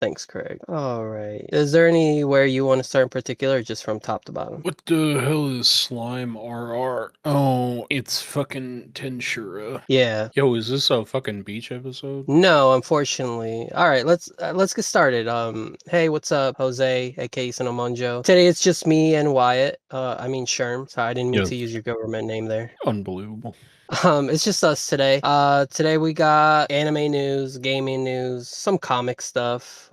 Thanks, Craig. All right. Is there anywhere you want to start in particular, or just from top to bottom? What the hell is slime RR? Oh, it's fucking Tensura. Yeah. Yo, is this a fucking beach episode? No, unfortunately. All right, let's get started. Hey, what's up, Jose, aka Cinemacon? Today it's just me and Wyatt. I mean Sherm. Sorry, I didn't mean Yeah, to use your government name there. unbelievable. It's just us today. Today we got anime news, gaming news, some comic stuff,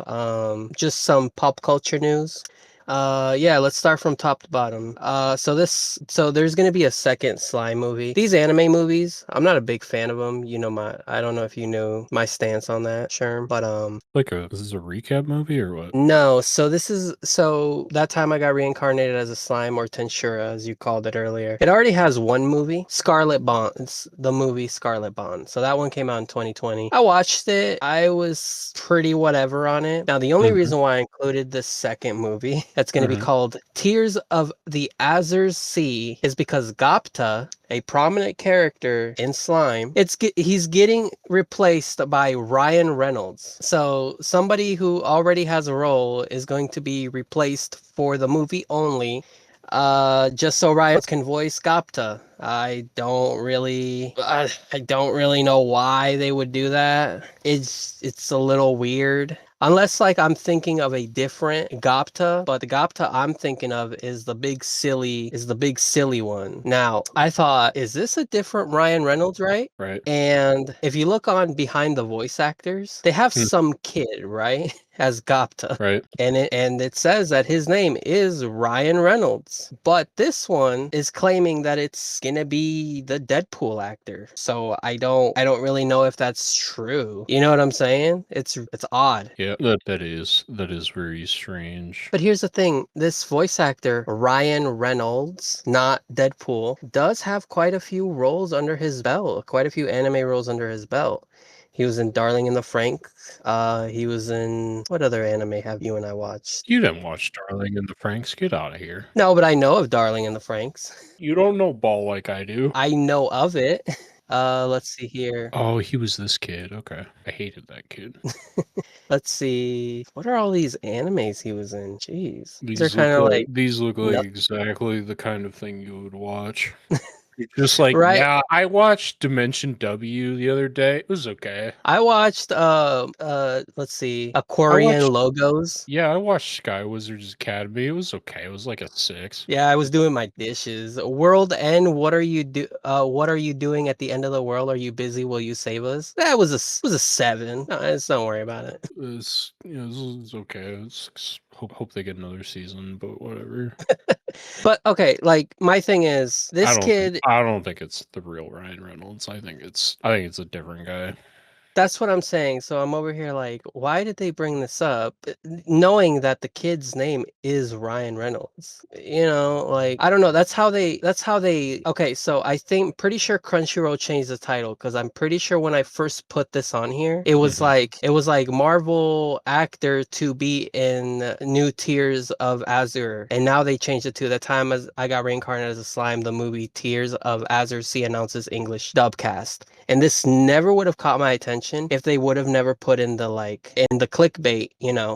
just some pop culture news. Yeah, let's start from top to bottom. So there's gonna be a second Slime movie. These anime movies, I'm not a big fan of them. I don't know if you know my stance on that, Sherm, but Is this a recap movie or what? no, so that time I got reincarnated as a slime or Tensura, as you called it earlier. It already has one movie, Scarlet Bond. It's the movie Scarlet Bond. So that one came out in 2020. I watched it. I was pretty whatever on it. Now the only Mm-hmm. reason why I included the second movie that's going to be Mm-hmm. called Tears of the Azure Sea is because Gapta, a prominent character in Slime, he's getting replaced by Ryan Reynolds. So somebody who already has a role is going to be replaced for the movie only, just so Ryan can voice Gapta. I don't really know why they would do that. It's a little weird. Unless like I'm thinking of a different Gapta, but the Gapta I'm thinking of is the big silly one. Now, I thought, is this a different Ryan Reynolds, right? Right. And if you look on behind the voice actors, they have Mm, some kid, right? As Gapta. right. And it says that his name is Ryan Reynolds. But this one is claiming that it's gonna be the Deadpool actor. So I don't really know if that's true. You know what I'm saying? It's odd. Yeah, that is very strange. But here's the thing, this voice actor, Ryan Reynolds, not Deadpool, does have quite a few roles under his belt, quite a few anime roles under his belt. He was in Darling in the Franxx. He was in what other anime have you and I watched? You didn't watch Darling in the Franks. Get out of here. No, but I know of Darling in the Franxx. You don't know ball like I do. I know of it. Let's see here. Oh, he was this kid. Okay. I hated that kid. Let's see. What are all these animes he was in? Jeez. These are These kind look of like like these look like nothing, exactly the kind of thing you would watch. Just like, right? yeah, I watched Dimension W the other day. It was okay. I watched let's see, I Aquarian watched Logos. Yeah, I watched Sky Wizards Academy. It was okay. It was like a 6. Yeah, I was doing my dishes. World End, what are you doing at the end of the world? Are you busy? Will you save us? That was a 7. No, don't worry about it. It's okay. Hope they get another season, but whatever. But okay, like my thing is I this don't think kid. I don't think it's the real Ryan Reynolds. I think it's a different guy. That's what I'm saying. So I'm over here like, why did they bring this up? Knowing that the kid's name is Ryan Reynolds. Like I don't know. Okay, so I think pretty sure Crunchyroll changed the title because I'm pretty sure when I first put this on here, Hmm. it was like Marvel actor to be in New Tears of Azure. And now they changed it to the time as I got reincarnated as a slime, the movie Tears of Azure Sea announces English dubcast. And this never would have caught my attention if they would have never put in the clickbait,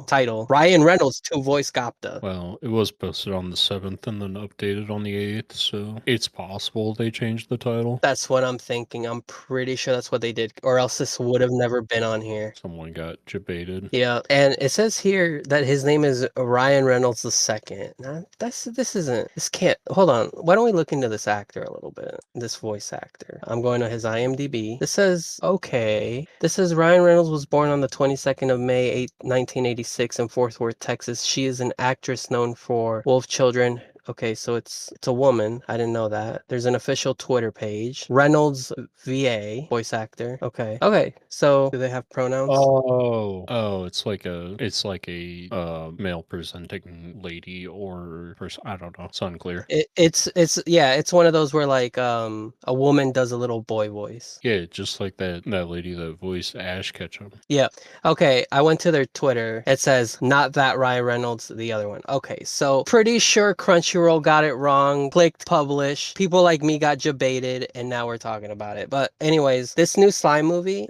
title. Ryan Reynolds to voice Gapta. Well, it was posted on the 7th and then updated on the 8th, so it's possible they changed the title. That's what I'm thinking. I'm pretty sure that's what they did, or else this would have never been on here. Someone got debated. Yeah, and it says here that his name is Ryan Reynolds II. Now, this can't, hold on. Why don't we look into this actor a little bit? This voice actor. I'm going to his IMDb. This says Ryan Reynolds was born on the 22nd of May, 1986 in Fort Worth, Texas. She is an actress known for Wolf Children. Okay, so it's a woman. I didn't know that. There's an official Twitter page. Reynolds VA, voice actor. Okay. Okay. So do they have pronouns? Oh, it's like a male presenting lady or person. I don't know. It's unclear. It's one of those where like a woman does a little boy voice. Yeah, just like that lady that voiced Ash Ketchum. Yeah. Okay, I went to their Twitter. It says not that Ryan Reynolds, the other one. Okay, so pretty sure Crunchyroll got it wrong. Clicked publish. People like me got jebaited, and now we're talking about it. But anyways, this new Slime movie,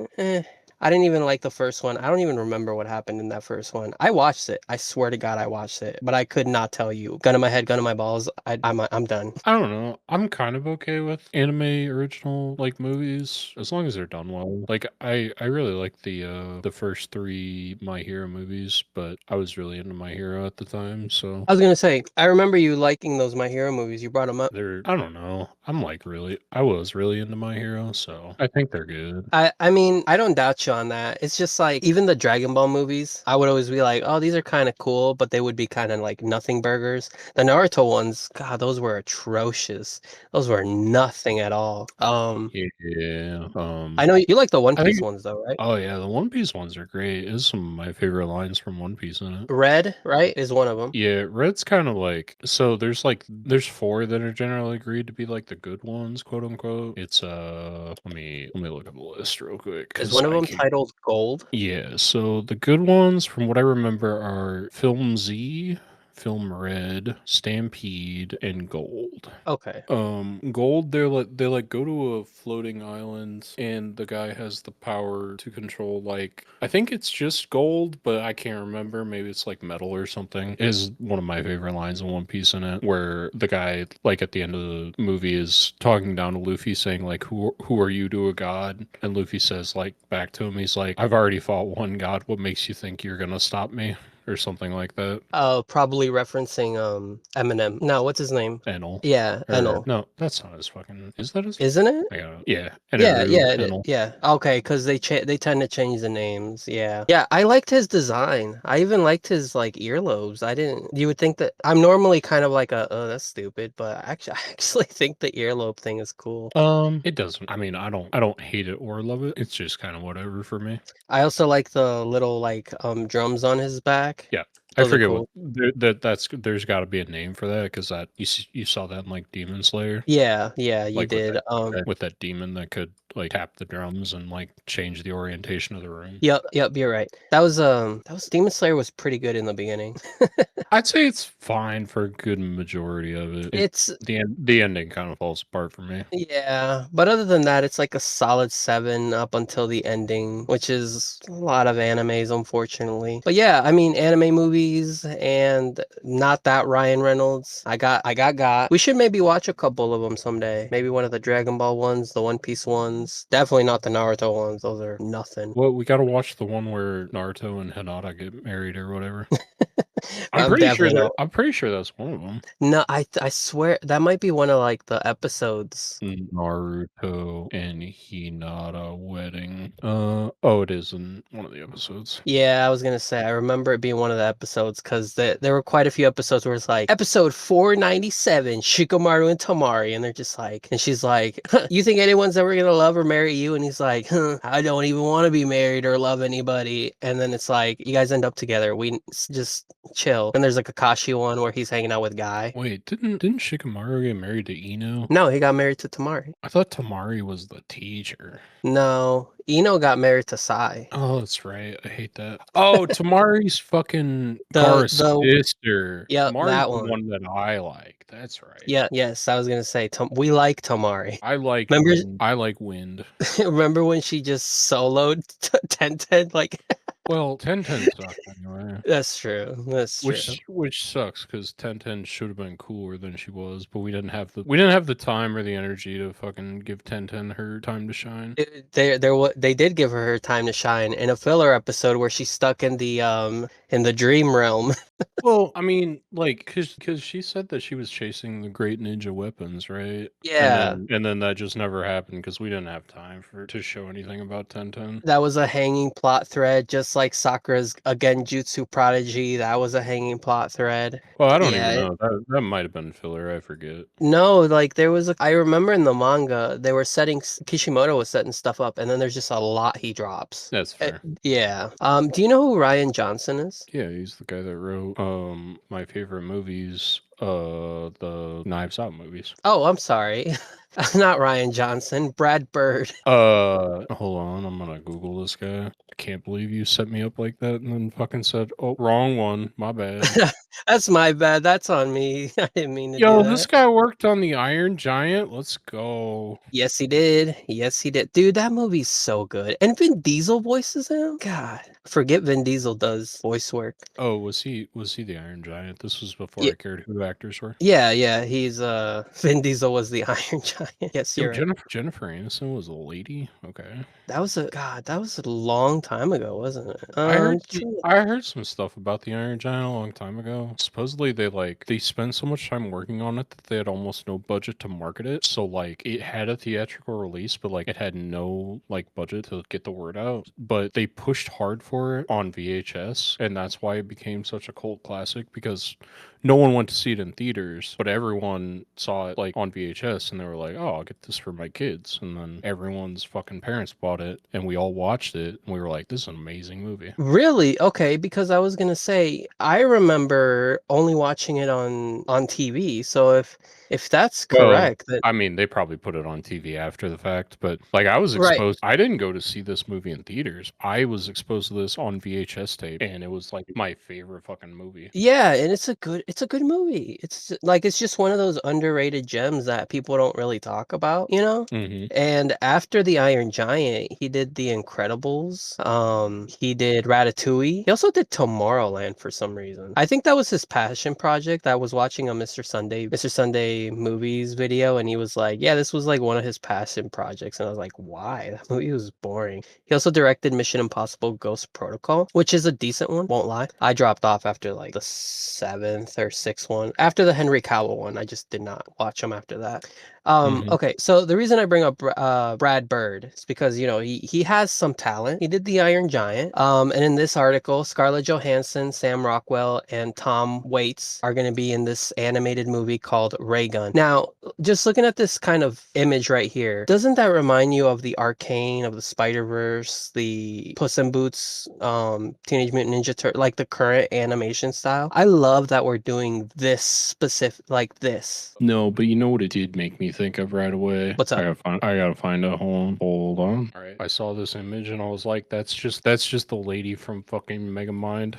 I didn't even like the first one. I don't even remember what happened in that first one. I watched it. I swear to God, I watched it, but I could not tell you. Gun in my head, gun in my balls. I'm done. I don't know. I'm kind of okay with anime original like movies as long as they're done well. Like I really like the first 3 My Hero movies, but I was really into My Hero at the time, so I was gonna say, I remember you liking those My Hero movies. You brought them up. they're I don't know. I was really into My Hero, so I think they're good. I mean, I don't doubt you on that. It's just like even the Dragon Ball movies, I would always be like, oh, these are kind of cool, but they would be kind of like nothing burgers. The Naruto ones, God, those were atrocious. Those were nothing at all. Yeah. I know you like the One I think Piece ones though, right? oh yeah, the One Piece ones are great. There's some of my favorite lines from One Piece in it. Red, right, is one of them. Yeah, Red's kind of like so there's 4 that are generally agreed to be like the good ones, quote unquote. It's let me look up the list real quick Is because one of I them can't. titled Gold? Yeah, so the good ones from what I remember are Film Z, Film Red, Stampede, and Gold. Okay. Gold, they go to a floating island, and the guy has the power to control like I think it's just gold, but I can't remember. Maybe it's like metal or something. It is one of my favorite lines in One Piece in it, where the guy like at the end of the movie is talking down to Luffy, saying like, "Who are you to a god?" And Luffy says like back to him, he's like, "I've already fought one god. What makes you think you're gonna stop me?" Or something like that. Probably referencing Eminem. No, what's his name? Enel. Yeah, Or Enel. no, that's not his fucking. Is that his? Isn't it? I got yeah, Yeah, Eneru yeah, Enel. yeah. Okay, because they tend to change the names. Yeah, yeah. I liked his design. I even liked his like earlobes. I didn't. You would think that I'm normally kind of like a oh that's stupid, but actually I actually think the earlobe thing is cool. It doesn't. I mean, I don't hate it or love it. It's just kind of whatever for me. I also like the little like drums on his back. Yeah, I Those are forget what cool. that's. There's got to be a name for that because that you saw that in like Demon Slayer, Yeah, yeah, you like did. with that demon that could like tap the drums and like change the orientation of the room. Yep, yep, you're right. That was Demon Slayer was pretty good in the beginning. I'd say it's fine for a good majority of it. It's The ending kind of falls apart for me. Yeah, but other than that, it's like a solid 7 up until the ending, which is a lot of animes, unfortunately. But yeah, I mean, anime movies and not that Ryan Reynolds. I got. We should maybe watch a couple of them someday. Maybe one of the Dragon Ball ones, the One Piece ones. Definitely not the Naruto ones. Those are nothing. Well, we got to watch the one where Naruto and Hinata get married or whatever. I'm definitely not. I'm pretty sure that's one of them. No, I swear that might be one of like the episodes. Naruto and Hinata wedding. Oh, it is in one of the episodes. Yeah, I was gonna say I remember it being one of the episodes because there were quite a few episodes where it's like episode 497, Shikamaru and Tamari, and they're just like, and she's like, "You think anyone's ever gonna love or marry you?" And he's like, "I don't even want to be married or love anybody." And then it's like, you guys end up together. Just chill. And there's like a Kashi one where he's hanging out with Guy. Wait, didn't Shikamaru get married to Ino? No, he got married to Tamari. I thought Tamari was the teacher. No, Ino got married to Sai. Oh, that's right. I hate that. Oh, Tamari's fucking Kara's The sister. Yep, Tamari's that the one. one that I like. That's right. Yeah, yes, I was gonna say we like Tamari. I like Remember, wind. I like wind. remember when she just soloed Ten? Like, Well, Tenten sucked anyway. that's true. That's true. Which sucks because Tenten should have been cooler than she was, but we didn't have the time or the energy to fucking give Tenten her time to shine. They did give her time to shine in a filler episode where she's stuck in the dream realm. Well, I mean, like, cause she said that she was chasing the great ninja weapons, right? Yeah, And then that just never happened because we didn't have time to show anything about Tenten. that was a hanging plot thread, just like Sakura's again Jutsu Prodigy. That was a hanging plot thread. Well, I don't even Yeah, know. That might have been filler. I forget. no, like there was I remember in the manga they were Kishimoto was setting stuff up, and then there's just a lot he drops. That's fair. Yeah. Do you know who Ryan Johnson is? Yeah, he's the guy that wrote my favorite movies, the Knives Out movies. Oh, I'm sorry. Not Ryan Johnson, Brad Bird. Hold on, I'm gonna Google this guy. I can't believe you set me up like that and then fucking said, "Oh, wrong one. My bad." That's my bad. That's on me. I didn't mean to do Yo, this that. guy worked on the Iron Giant. Let's go. Yes, he did. Yes, he did. Dude, that movie's so good. And Vin Diesel voices him? God. Forget Vin Diesel does voice work. Oh, was he the Iron Giant? This was before Yeah, I cared who the actors were. yeah. He's Vin Diesel was the Iron Giant. Yes, Yo, you're right. Jennifer Aniston was a lady. Okay. That was a long time ago, wasn't it? I heard some stuff about the Iron Giant a long time ago. Supposedly they spent so much time working on it that they had almost no budget to market it. So like it had a theatrical release, but like it had no like budget to get the word out. But they pushed hard for it on VHS, and that's why it became such a cult classic because no one went to see it in theaters, but everyone saw it like on VHS and they were like, "Oh, I'll get this for my kids." And then everyone's fucking parents bought it and we all watched it and we were like, "This is an amazing movie." Really? Okay, because I was gonna say I remember only watching it on TV. So if that's Well, correct, that I mean, they probably put it on TV after the fact, but like I was right. exposed, I didn't go to see this movie in theaters. I was exposed to this on VHS tape and it was like my favorite fucking movie. Yeah, and it's a good movie. Like it's just one of those underrated gems that people don't really talk about, you know? Hmm. And after The Iron Giant, he did The Incredibles. He did Ratatouille. He also did Tomorrowland for some reason. I think that was his passion project. I was watching a Mr. Sunday movies video, and he was like, "Yeah, this was like one of his passion projects." And I was like, "Why? That movie was boring." He also directed Mission Impossible: Ghost Protocol, which is a decent one. Won't lie. I dropped off after like the seventh or sixth one. After the Henry Cavill one, I just did not watch him after that. Hmm. Okay, so the reason I bring up Brad Bird is because you know he has some talent. He did the Iron Giant. And in this article, Scarlett Johansson, Sam Rockwell, and Tom Waits are going to be in this animated movie called Ray Gun. Now, just looking at this kind of image right here, doesn't that remind you of the Arcane, of the Spider Verse, the Puss in Boots, Teenage Mutant Ninja Turtle, like the current animation style? I love that we're doing this specific, like this. No, but you know what it did make me think of right away? What's up? I gotta find a hold on. All right. I saw this image and I was like, that's just the lady from fucking Megamind.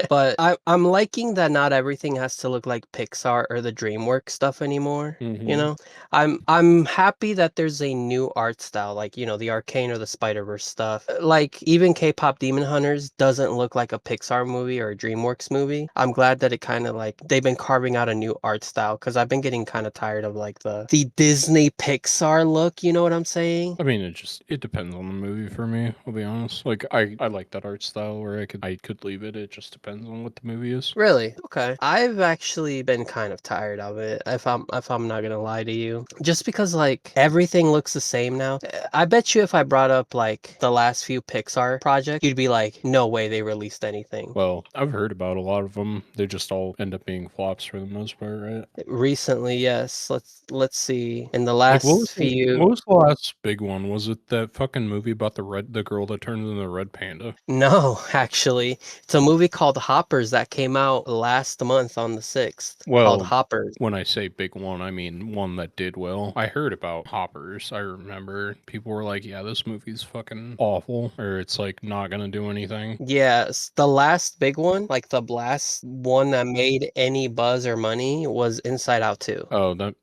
But I'm liking that not everything has to look like Pixar or the DreamWorks stuff anymore. You Hmm. know, I'm happy that there's a new art style, like you know the Arcane or the Spider-Verse stuff. Like even K-pop Demon Hunters doesn't look like a Pixar movie or a DreamWorks movie. I'm glad that it kind of like they've been carving out a new art style because I've been getting kind of tired of like the Disney Pixar look. You know what I'm saying? I mean, it depends on the movie for me. I'll be honest. Like I like that art style where I could leave it. It just depends on what the movie is. Really? Okay. I've actually been kind of tired of it, if I'm not gonna lie to you. Just because like everything looks the same now. I bet you if I brought up like the last few Pixar projects, you'd be like, no way they released anything. Well, I've heard about a lot of them. They just all end up being flops for the most part, right? Recently, yes. Let's see. In the Like last few what was the last big one? Was it that fucking movie about the girl that turned into the red panda? no, actually. It's a movie called Hoppers that came out last month on the 6th called Well, Hoppers. when I say big one, I mean one that did well. I heard about Hoppers. I remember people were like, "Yeah, this movie's fucking awful," or it's like not gonna do anything. Yes, the last big one, like the last one that made any buzz or money was Inside Out 2. Oh, that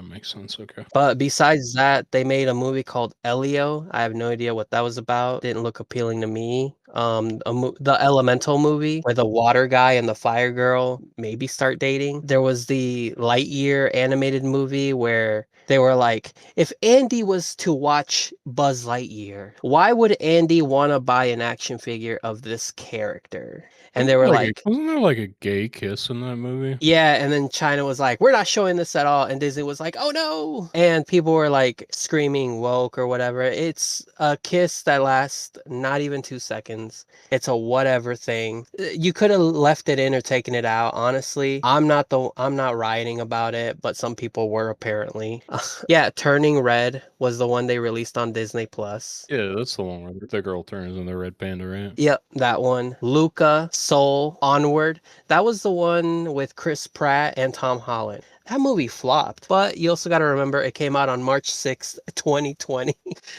makes sense. Okay. But besides that, they made a movie called Elio. I have no idea what that was about. Didn't look appealing to me. The Elemental movie where the water guy and the fire girl maybe start dating. There was the Lightyear animated movie where they were like, if Andy was to watch Buzz Lightyear, why would Andy want to buy an action figure of this character? And they were like, Wasn't there like a gay kiss in that movie? yeah, and then China was like, "We're not showing this at all," and Disney was like, "Oh no!" And people were like screaming woke or whatever. It's a kiss that lasts not even 2 seconds. It's a whatever thing. You could have left it in or taken it out. Honestly, I'm not rioting about it, but some people were apparently. Yeah, Turning Red was the one they released on Disney Plus. Yeah, that's the one where the girl turns into the red panda, right? Yep, that one. Luca, Soul, Onward. That was the one with Chris Pratt and Tom Holland. that movie flopped. But you also got to remember it came out on March 6th, 2020.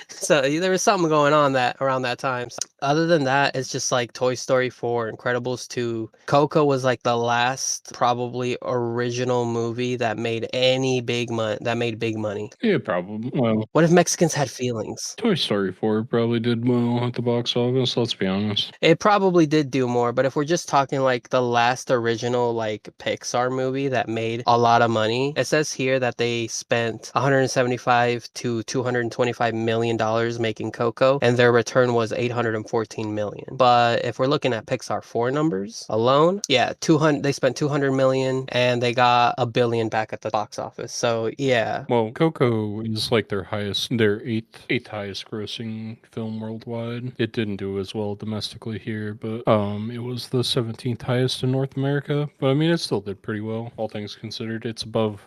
So there was something going on that around that time. So, other than that, it's just like Toy Story 4, Incredibles 2. Coco was like the last probably original movie that made any big money, that made big money. Yeah, probably. Well, What if Mexicans had feelings? Toy Story 4 probably did well at the box office, let's be honest. It probably did do more, but if we're just talking like the last original like Pixar movie that made a lot of money, it says here that they spent 175 to 225 million dollars making Coco, and their return was 814 million. But if we're looking at Pixar 4 numbers alone, yeah, 200 they spent 200 million and they got a billion back at the box office. So yeah, Well, Coco is like their eighth highest grossing film worldwide. It didn't do as well domestically here, but it was the 17th highest in North America. But I mean, it still did pretty well, all things considered. It's above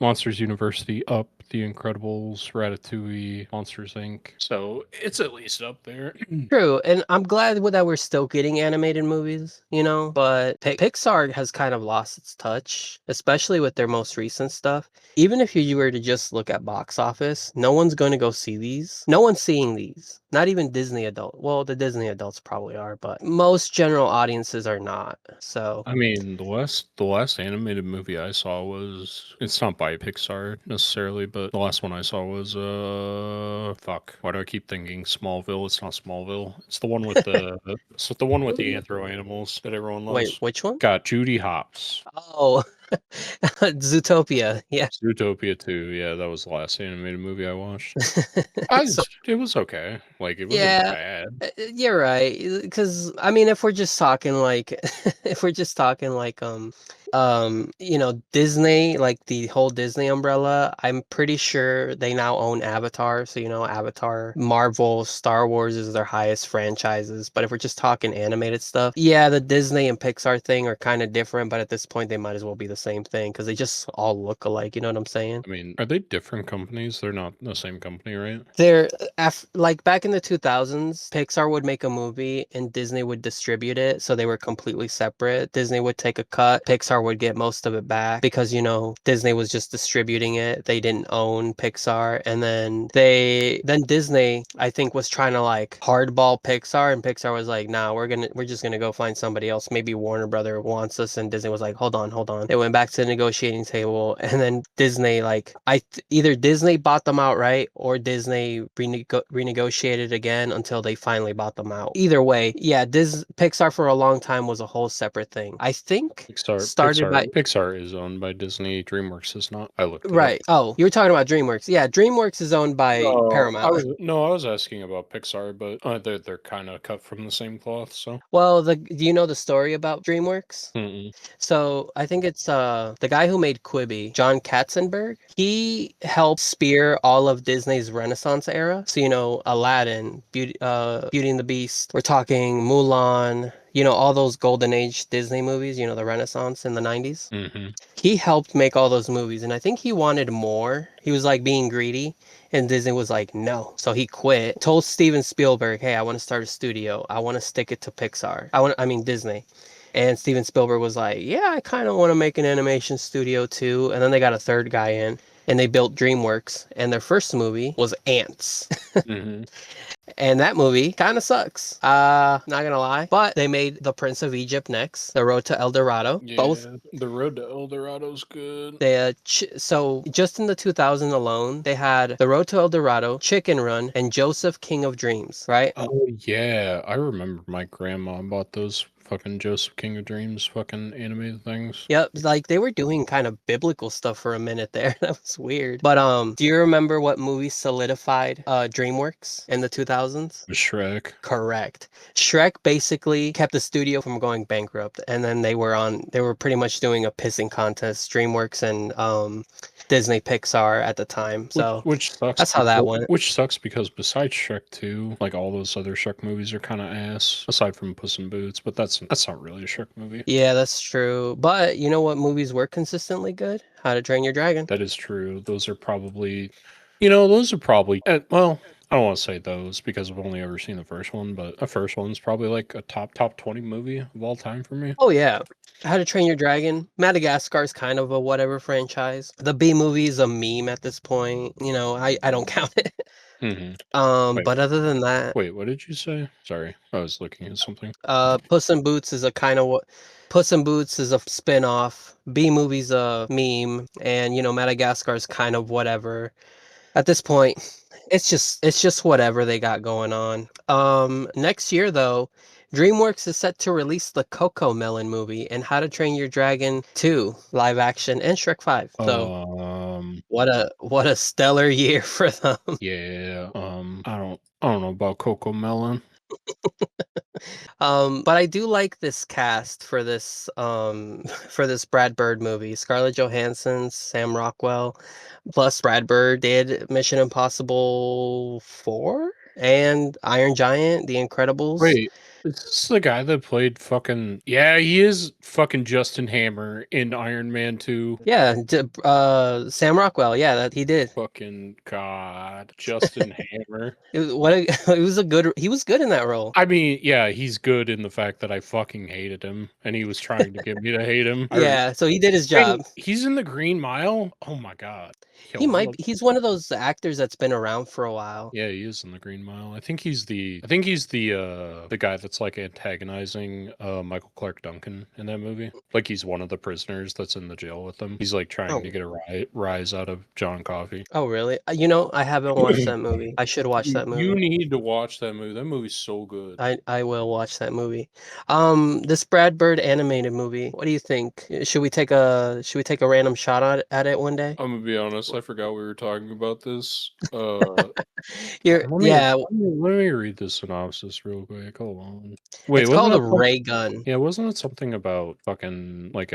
Monsters University, Up, The Incredibles, Ratatouille, Monsters Inc. So it's at least up there. true, and I'm glad that we're still getting animated movies, you know, but Pixar has kind of lost its touch, especially with their most recent stuff. Even if you were to just look at box office, no one's going to go see these. No one's seeing these. Not even Disney adult. Well, the Disney adults probably are, but most general audiences are not. So, I mean, the last animated movie I saw was, it's not by Pixar necessarily, but the last one I saw was fuck. Why do I keep thinking Smallville? It's not Smallville. It's the one with the anthro animals that everyone wait, loves. which one? Got Judy Hopps. Oh, Zootopia. Yeah. Zootopia 2. Yeah, that was the last animated movie I watched. I So, just, it was okay. Like, it wasn't yeah, bad. you're right. Because I mean, if we're just talking like, if we're just talking like, you know, Disney, like the whole Disney umbrella, I'm pretty sure they now own Avatar. So, you know, Avatar, Marvel, Star Wars is their highest franchises. But if we're just talking animated stuff, yeah, the Disney and Pixar thing are kind of different, but at this point, they might as well be the same thing because they just all look alike. You know what I'm saying? I mean, are they different companies? They're not the same company, right? They're like back in the 2000s, Pixar would make a movie and Disney would distribute it, so they were completely separate. Disney would take a cut, Pixar would get most of it back because, you know, Disney was just distributing it. They didn't own Pixar, and then Disney, I think, was trying to like hardball Pixar, and Pixar was like, "Nah, we're just gonna go find somebody else. Maybe Warner Brother wants us." And Disney was like, "Hold on, hold on." They went back to the negotiating table, and then Disney like either Disney bought them outright or Disney renegotiated again until they finally bought them out. Either way, yeah, Pixar for a long time was a whole separate thing. I think Pixar, started by Pixar, Pixar is owned by Disney. DreamWorks is not. I looked it up. right. Oh, you were talking about DreamWorks. Yeah, DreamWorks is owned by No, I Paramount. was no, I was asking about Pixar, but they're kind of cut from the same cloth. So, Well, do you know the story about DreamWorks? mm-mm. So I think it's the guy who made Quibi, John Katzenberg. He helped spear all of Disney's Renaissance era. So you know, Aladdin, Beauty and the Beast. We're talking Mulan. You know, all those golden age Disney movies. You know, the Renaissance in the 90s. Mm-hmm. He helped make all those movies, and I think he wanted more. He was like being greedy, and Disney was like, no. So he quit. Told Steven Spielberg, hey, I want to start a studio. I want to stick it to Pixar. I mean Disney. And Steven Spielberg was like, yeah, I kind of want to make an animation studio too. And then they got a third guy in and they built DreamWorks. And their first movie was Ants. Mm-hmm. And that movie kind of sucks. Not gonna lie. But they made The Prince of Egypt next, The Road to El Dorado. Both Yeah, the Road to El Dorado's good. they so just in the 2000 alone, they had The Road to El Dorado, Chicken Run, and Joseph King of Dreams, right? Oh yeah, I remember my grandma bought those fucking Joseph King of Dreams fucking animated things. Yep, like they were doing kind of biblical stuff for a minute there. That was weird. But do you remember what movie solidified DreamWorks in the 2000s? Shrek. Correct. Shrek basically kept the studio from going bankrupt, and then they were pretty much doing a pissing contest, DreamWorks and Disney Pixar at the time. So Which sucks. that's how that went. Which sucks because besides Shrek 2, like all those other Shrek movies are kind of ass, aside from Puss in Boots. But that's not really a Shrek movie. Yeah, that's true. But you know what movies were consistently good? How to Train Your Dragon. That is true. Those are probably, those are probably well. I don't want to say those because I've only ever seen the first one, but the first one's probably like a top 20 movie of all time for me. Oh yeah. How to Train Your Dragon. Madagascar's kind of a whatever franchise. The B movie is a meme at this point. You know, I don't count it. Hmm. Wait, But other than that, wait, what did you say? Sorry, I was looking at something. Puss in Boots is a kind of what Puss in Boots is a spin-off. B movie's a meme, and you know, Madagascar's kind of whatever. At this point, it's just whatever they got going on. Next year though, DreamWorks is set to release the Coco Melon movie and How to Train Your Dragon 2 live action and Shrek 5. So Um, what a stellar year for them. yeah, I don't know about Coco Melon. But I do like this cast for this for this Brad Bird movie. Scarlett Johansson, Sam Rockwell, plus Brad Bird did Mission Impossible 4 and Iron Giant, The Incredibles. Wait, is this the guy that played fucking? Yeah, he is fucking Justin Hammer in Iron Man 2. Yeah, Sam Rockwell. Yeah, that he did. Fucking God, Justin Hammer. He was good in that role. I mean, yeah, he's good in the fact that I fucking hated him, and he was trying to get me to hate him. Yeah, so he did his job. Wait, he's in the Green Mile? Oh my God. Yo, He I might love. be, he's one of those actors that's been around for a while. Yeah, he is in the Green Mile. I think he's the guy that's like antagonizing Michael Clark Duncan in that movie. Like he's one of the prisoners that's in the jail with them. He's like trying Oh. to get a rise out of John Coffey. Oh, really? You know, I haven't watched that movie. I should watch that You movie. need to watch that movie. That movie's so good. I will watch that movie. This Brad Bird animated movie. What do you think? Should we take a random shot at it one day? I'm gonna be honest, I forgot we were talking about this. You're Let me yeah, let me, let me read the synopsis real quick. Hold on. Wait, it's wasn't called it Ray Gun. yeah, wasn't it something about fucking like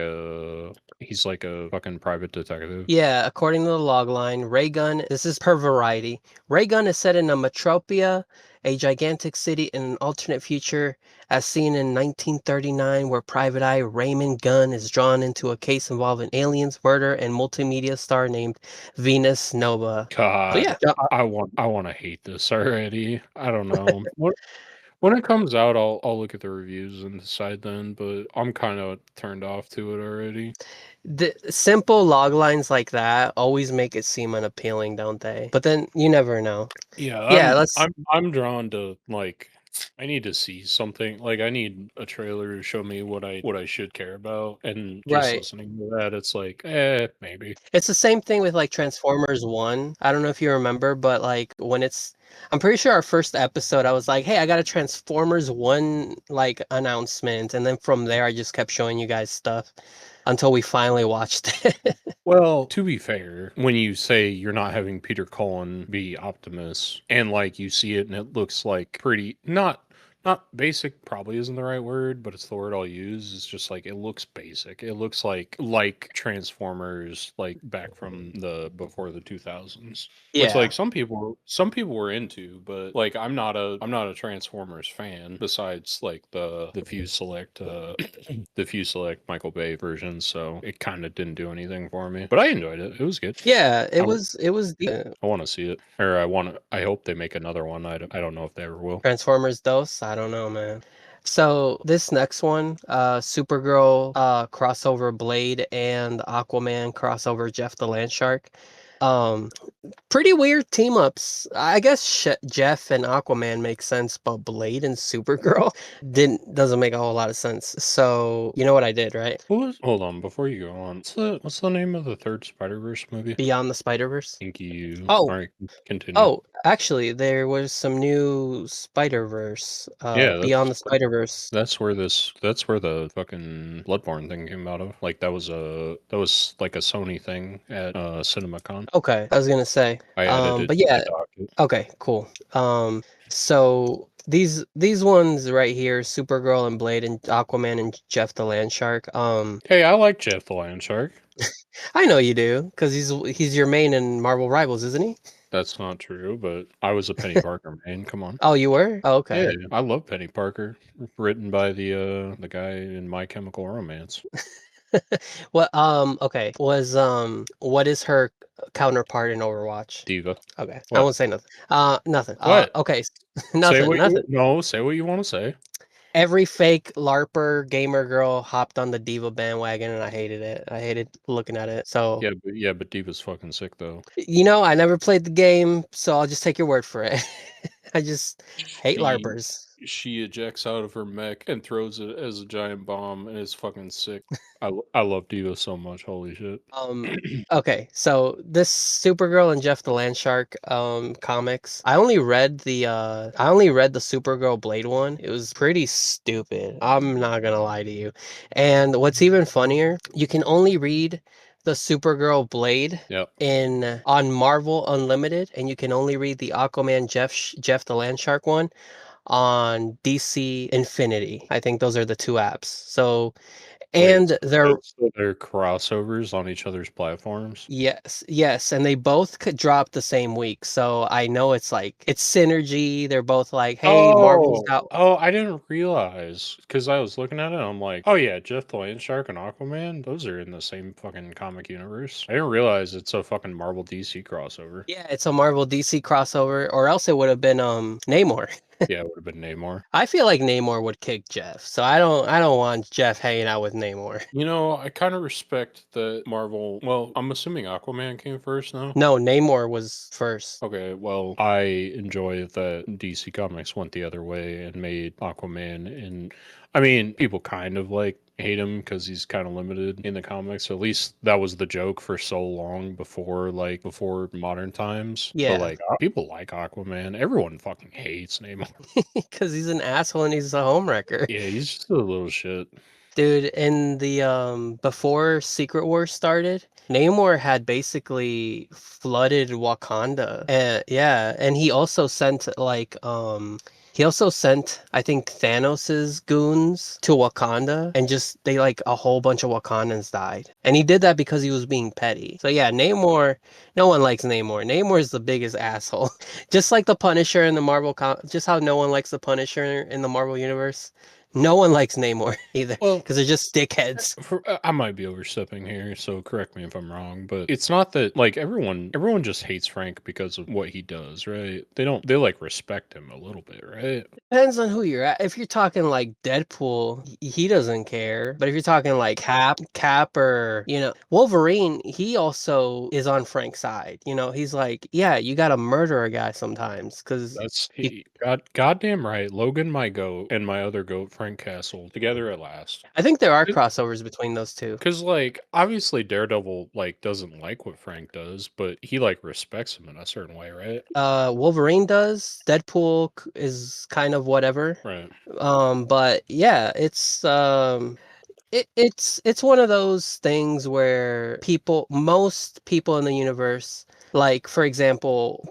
he's like a fucking private detective? Yeah, according to the logline, Raygun, this is per Variety. Raygun is set in a metropia, a gigantic city in an alternate future, as seen in 1939, where Private Eye Raymond Gunn is drawn into a case involving aliens, murder, and multimedia star named Venus Nova. So God, yeah, I want to hate this already. I don't know. When it comes out, I'll look at the reviews and decide then, but I'm kind of turned off to it already. the simple log lines like that always make it seem unappealing, don't they? But then you never know. Yeah, Yeah, I'm let's I'm I'm drawn to like I need to see something. Like I need a trailer to show me what I should care about, and just right. listening to that, it's like, maybe. It's the same thing with like Transformers 1. I don't know if you remember, but like I'm pretty sure our first episode I was like, "Hey, I got a Transformers 1 like announcement." And then from there I just kept showing you guys stuff until we finally watched it. Well, to be fair, when you say you're not having Peter Cullen be Optimus, and like you see it and it looks like pretty not basic probably isn't the right word, but it's the word I'll use. It's just like it looks basic. It looks like Transformers like back from the before the 2000s. Which Yeah. like some people were into, but like I'm not a Transformers fan besides like the few select the few select Michael Bay versions, so it kind of didn't do anything for me. But I enjoyed it. It was good. Yeah, I, w- it was decent. I want to see it, or I hope they make another one. I don't know if they ever will. Transformers Dos, I don't know, man. So this next one, Supergirl crossover Blade and Aquaman crossover Jeff the Land Shark. Um, Pretty weird team ups. I guess Jeff and Aquaman make sense, but Blade and Supergirl doesn't make a whole lot of sense. So you know what I did, right? Hold on before you go on. What's the name of the third Spider Verse movie? Beyond the Spider-Verse. Thank you. Oh, All right, continue. oh, actually, there was some new Spider-Verse. Yeah, Beyond the Spider-Verse. that's where the fucking Bloodborne thing came out of. Like that was like a Sony thing at Cinemacon. Okay, I was gonna say. I added it But to my yeah, docket. okay, cool. So these ones right here, Supergirl and Blade and Aquaman and Jeff the Land Shark. Hey, I like Jeff the Land Shark. I know you do, because he's your main in Marvel Rivals, isn't he? That's not true, but I was a Penny Parker man. Come on. Oh, you were? Oh, Yeah, okay. I love Penny Parker, written by the guy in My Chemical Romance. What okay. What is her counterpart in Overwatch? Diva. Okay. I What? won't say nothing. Nothing. What? Okay. Say Nothing, what you nothing. no. Say what you want to say. Every fake LARPer gamer girl hopped on the Diva bandwagon and I hated it. I hated looking at it. So, Yeah, but Diva's fucking sick though. I never played the game, so I'll just take your word for it. I just hate She LARPers. she ejects out of her mech and throws it as a giant bomb, and it's fucking sick. I love Diva so much. Holy shit. Um, okay, so this Supergirl and Jeff the Landshark comics, I only read the Supergirl Blade one. It was pretty stupid. I'm not gonna lie to you. And what's even funnier, you can only read the Supergirl Blade Yep. in on Marvel Unlimited, and you can only read the Aquaman Jeff the Landshark one on DC Infinity. I think those are the two apps. So, Wait. and they're So they're crossovers on each other's platforms. Yes, yes, and they both could drop the same week. So I know it's synergy. They're both like, "Hey, Marvel's got." I didn't realize because I was looking at it. I'm like, oh yeah, Jeff the Landshark and Aquaman, those are in the same fucking comic universe. I didn't realize it's a fucking Marvel DC crossover. Yeah, it's a Marvel DC crossover, or else it would have been Namor. Yeah, it would have been Namor. I feel like Namor would kick Jeff, so I don't want Jeff hanging out with Namor. I kind of respect that Marvel. Well, I'm assuming Aquaman came first now. No, Namor was first. Okay, well, I enjoy that DC Comics went the other way and made Aquaman, and I mean, people kind of like hate him because he's kind of limited in the comics. At least that was the joke for so long before modern times. But Yeah, like people like Aquaman. Everyone fucking hates Namor. because he's an asshole and he's a homewrecker. Yeah, he's just a little shit. Dude, in the before Secret Wars started, Namor had basically flooded Wakanda. And yeah, and he also sent I think Thanos's goons to Wakanda and just they like a whole bunch of Wakandans died. And he did that because he was being petty. So yeah, Namor, no one likes Namor. Namor is the biggest asshole. Just like the Punisher in the just how no one likes the Punisher in the Marvel universe. No one likes Namor either Well, because they're just dickheads. I might be overstepping here, so correct me if I'm wrong, but it's not that like everyone just hates Frank because of what he does, right? They like respect him a little bit, right? Depends on who you're at. If you're talking like Deadpool, he doesn't care. But if you're talking like Cap, or Wolverine, he also is on Frank's side. He's like, yeah, you got to murder a guy sometimes because That's you. he goddamn right. Logan, my goat, and my other goat, Frank Castle, together at last. I think there are crossovers between those two. Because like obviously Daredevil like doesn't like what Frank does, but he like respects him in a certain way, right? Wolverine does. Deadpool is kind of whatever. Right. But yeah, it's one of those things where most people in the universe, like for example,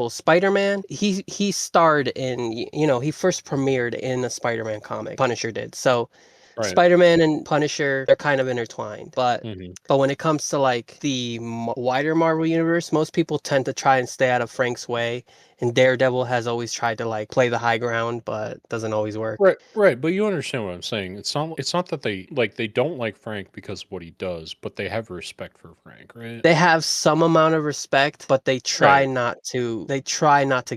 Spider-Man, he starred in, he first premiered in a Spider-Man comic. Punisher did. So Right. Spider-Man and Punisher, they're kind of intertwined. But hmm but when it comes to like the wider Marvel universe, most people tend to try and stay out of Frank's way. And Daredevil has always tried to like play the high ground, but doesn't always work. Right, but you understand what I'm saying. It's not that they don't like Frank because of what he does, but they have respect for Frank, right? They have some amount of respect, but they try Right. not to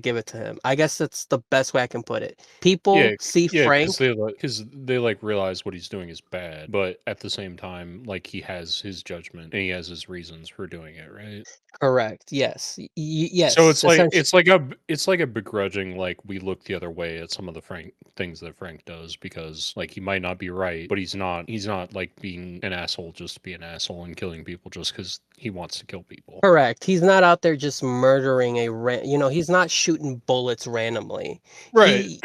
give it to him. I guess that's the best way I can put it. Yeah, People see yeah, because Frank. they like realize what he's doing is bad, but at the same time, like he has his judgment and he has his reasons for doing it, right? Correct. Yes. So Yes, essentially. it's like a begrudging like we look the other way at some of the Frank things that Frank does because like he might not be right, but he's not like being an asshole just to be an asshole and killing people just because he wants to kill people. Correct. He's not out there just murdering he's not shooting bullets randomly. Right.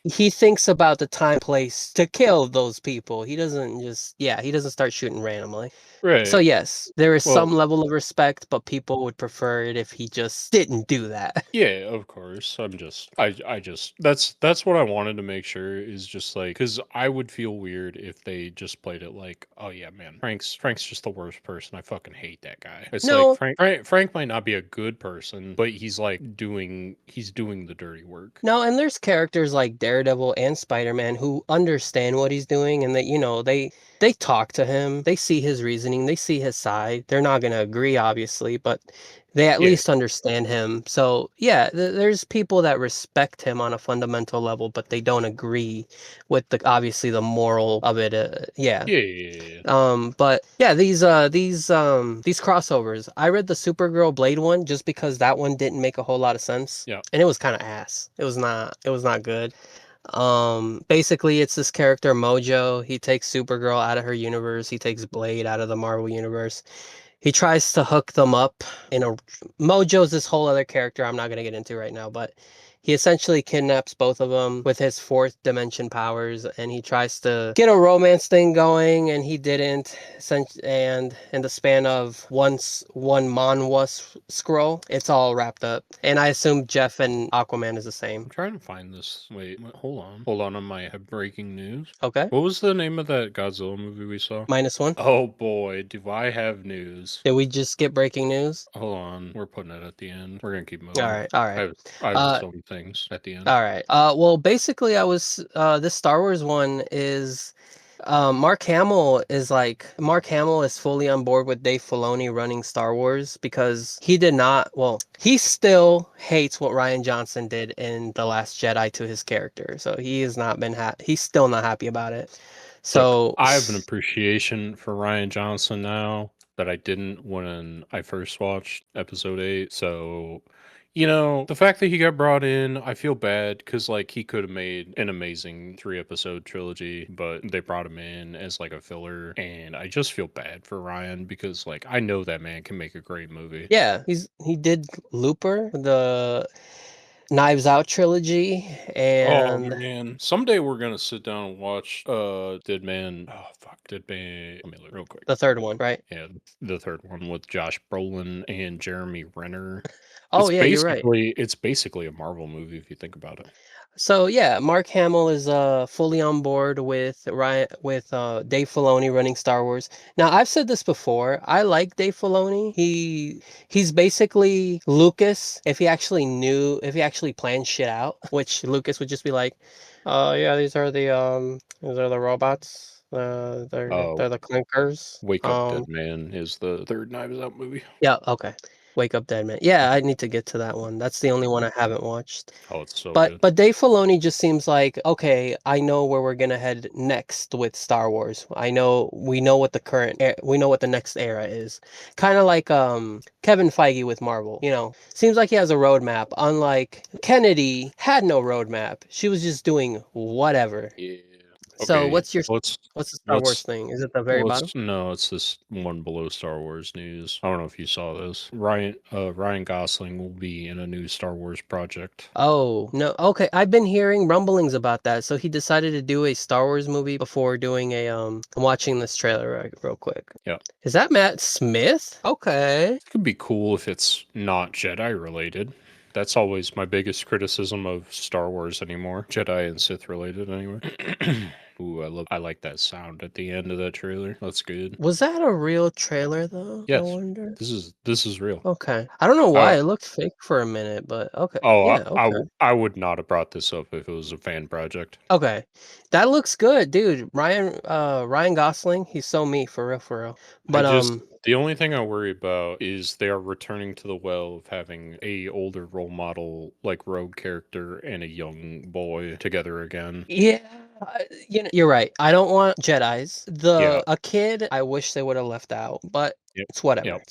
He thinks about the time, place to kill those people. He doesn't start shooting randomly. So Right. yes, there is Well, some level of respect, but people would prefer it if he just didn't do that. yeah, of course. I just that's what I wanted to make sure is just like because I would feel weird if they just played it like, oh yeah, man, Frank's just the worst person. I fucking hate that guy. It's like No, Frank might not be a good person, but he's doing the dirty work. no, and there's characters like Daredevil and Spider-Man who understand what he's doing, and that, you know, they talk to him, they see his reasoning, they see his side. They're not going to agree, obviously, but they at Yeah. least understand him. So yeah, there's people that respect him on a fundamental level, but they don't agree with the obviously the moral of it. Yeah. Yeah. Yeah. But yeah, these crossovers. I read the Supergirl Blade one just because that one didn't make a whole lot of sense. Yeah. And it was kind of ass. It was not good. Basically it's this character Mojo. He takes Supergirl out of her universe. He takes Blade out of the Marvel universe. He tries to hook them up in a Mojo's this whole other character I'm not going to get into right now, but he essentially kidnaps both of them with his fourth dimension powers, and he tries to get a romance thing going, and he didn't. And in the span of one manhwa scroll, it's all wrapped up. And I assume Jeff and Aquaman is the same. I'm trying to find this. Wait, hold on. Hold on my breaking news. Okay. What was the name of that Godzilla movie we saw? -1. Oh boy, do I have news. Did we just get breaking news? Hold on, we're putting it at the end. We're gonna keep All moving. right. All right. I have Uh, some things at the end. All right. Well, basically, this Star Wars one is, Mark Hamill is fully on board with Dave Filoni running Star Wars because he did not. Well, he still hates what Rian Johnson did in The Last Jedi to his character, so he has not been he's still not happy about it. So Look, I have an appreciation for Rian Johnson now that I didn't when I first watched episode 8. So, you know, the fact that he got brought in, I feel bad because, like, he could have made an amazing 3-episode trilogy, but they brought him in as, like, a filler. And I just feel bad for Ryan because, like, I know that man can make a great movie. yeah, he did Looper, the Knives Out trilogy, Oh and man, someday we're gonna sit down and watch Dead Man. Oh fuck, Dead Man. Let me look real quick. the third one, right? Yeah, the third one with Josh Brolin and Jeremy Renner. Oh yeah, you're right. It's basically a Marvel movie if you think about it. So yeah, Mark Hamill is fully on board with Dave Filoni running Star Wars. Now I've said this before. I like Dave Filoni. He's basically Lucas if he actually planned shit out, which Lucas would just be like, yeah, these are the robots. Oh, They're the clinkers. Wake Up Dead Man is the third Knives Out movie. Yeah, okay. Wake Up Dead Man. Yeah, I need to get to that one. That's the only one I haven't watched. Oh, it's so But good. but Dave Filoni just seems like, okay, I know where we're gonna head next with Star Wars. We know what we know what the next era is. Kind of like Kevin Feige with Marvel, you know. Seems like he has a roadmap. Unlike Kennedy had no roadmap. She was just doing whatever. Yeah. So Okay. what's the Star Wars Let's thing? Is it the very bottom? no, it's this one below Star Wars news. I don't know if you saw this. Ryan Gosling will be in a new Star Wars project. Oh, no. Okay, I've been hearing rumblings about that. So he decided to do a Star Wars movie before doing I'm watching this trailer real quick. Yeah. Is that Matt Smith? Okay. It could be cool if it's not Jedi related. That's always my biggest criticism of Star Wars anymore. Jedi and Sith related anyway. Ooh, I like that sound at the end of that trailer. That's good. Was that a real trailer though? I Yes. wonder. This is real. Okay. I don't know why Uh, it looked fake for a minute, but okay. oh, Yeah, okay. I would not have brought this up if it was a fan project. Okay. That looks good, dude. Ryan Gosling, he's so me for real, for real. But The only thing I worry about is they are returning to the well of having a older role model like rogue character and a young boy together again. yeah, you know, you're right. I don't want Jedis. Yeah. A kid, I wish they would have left out, but Yep. it's whatever. Yep.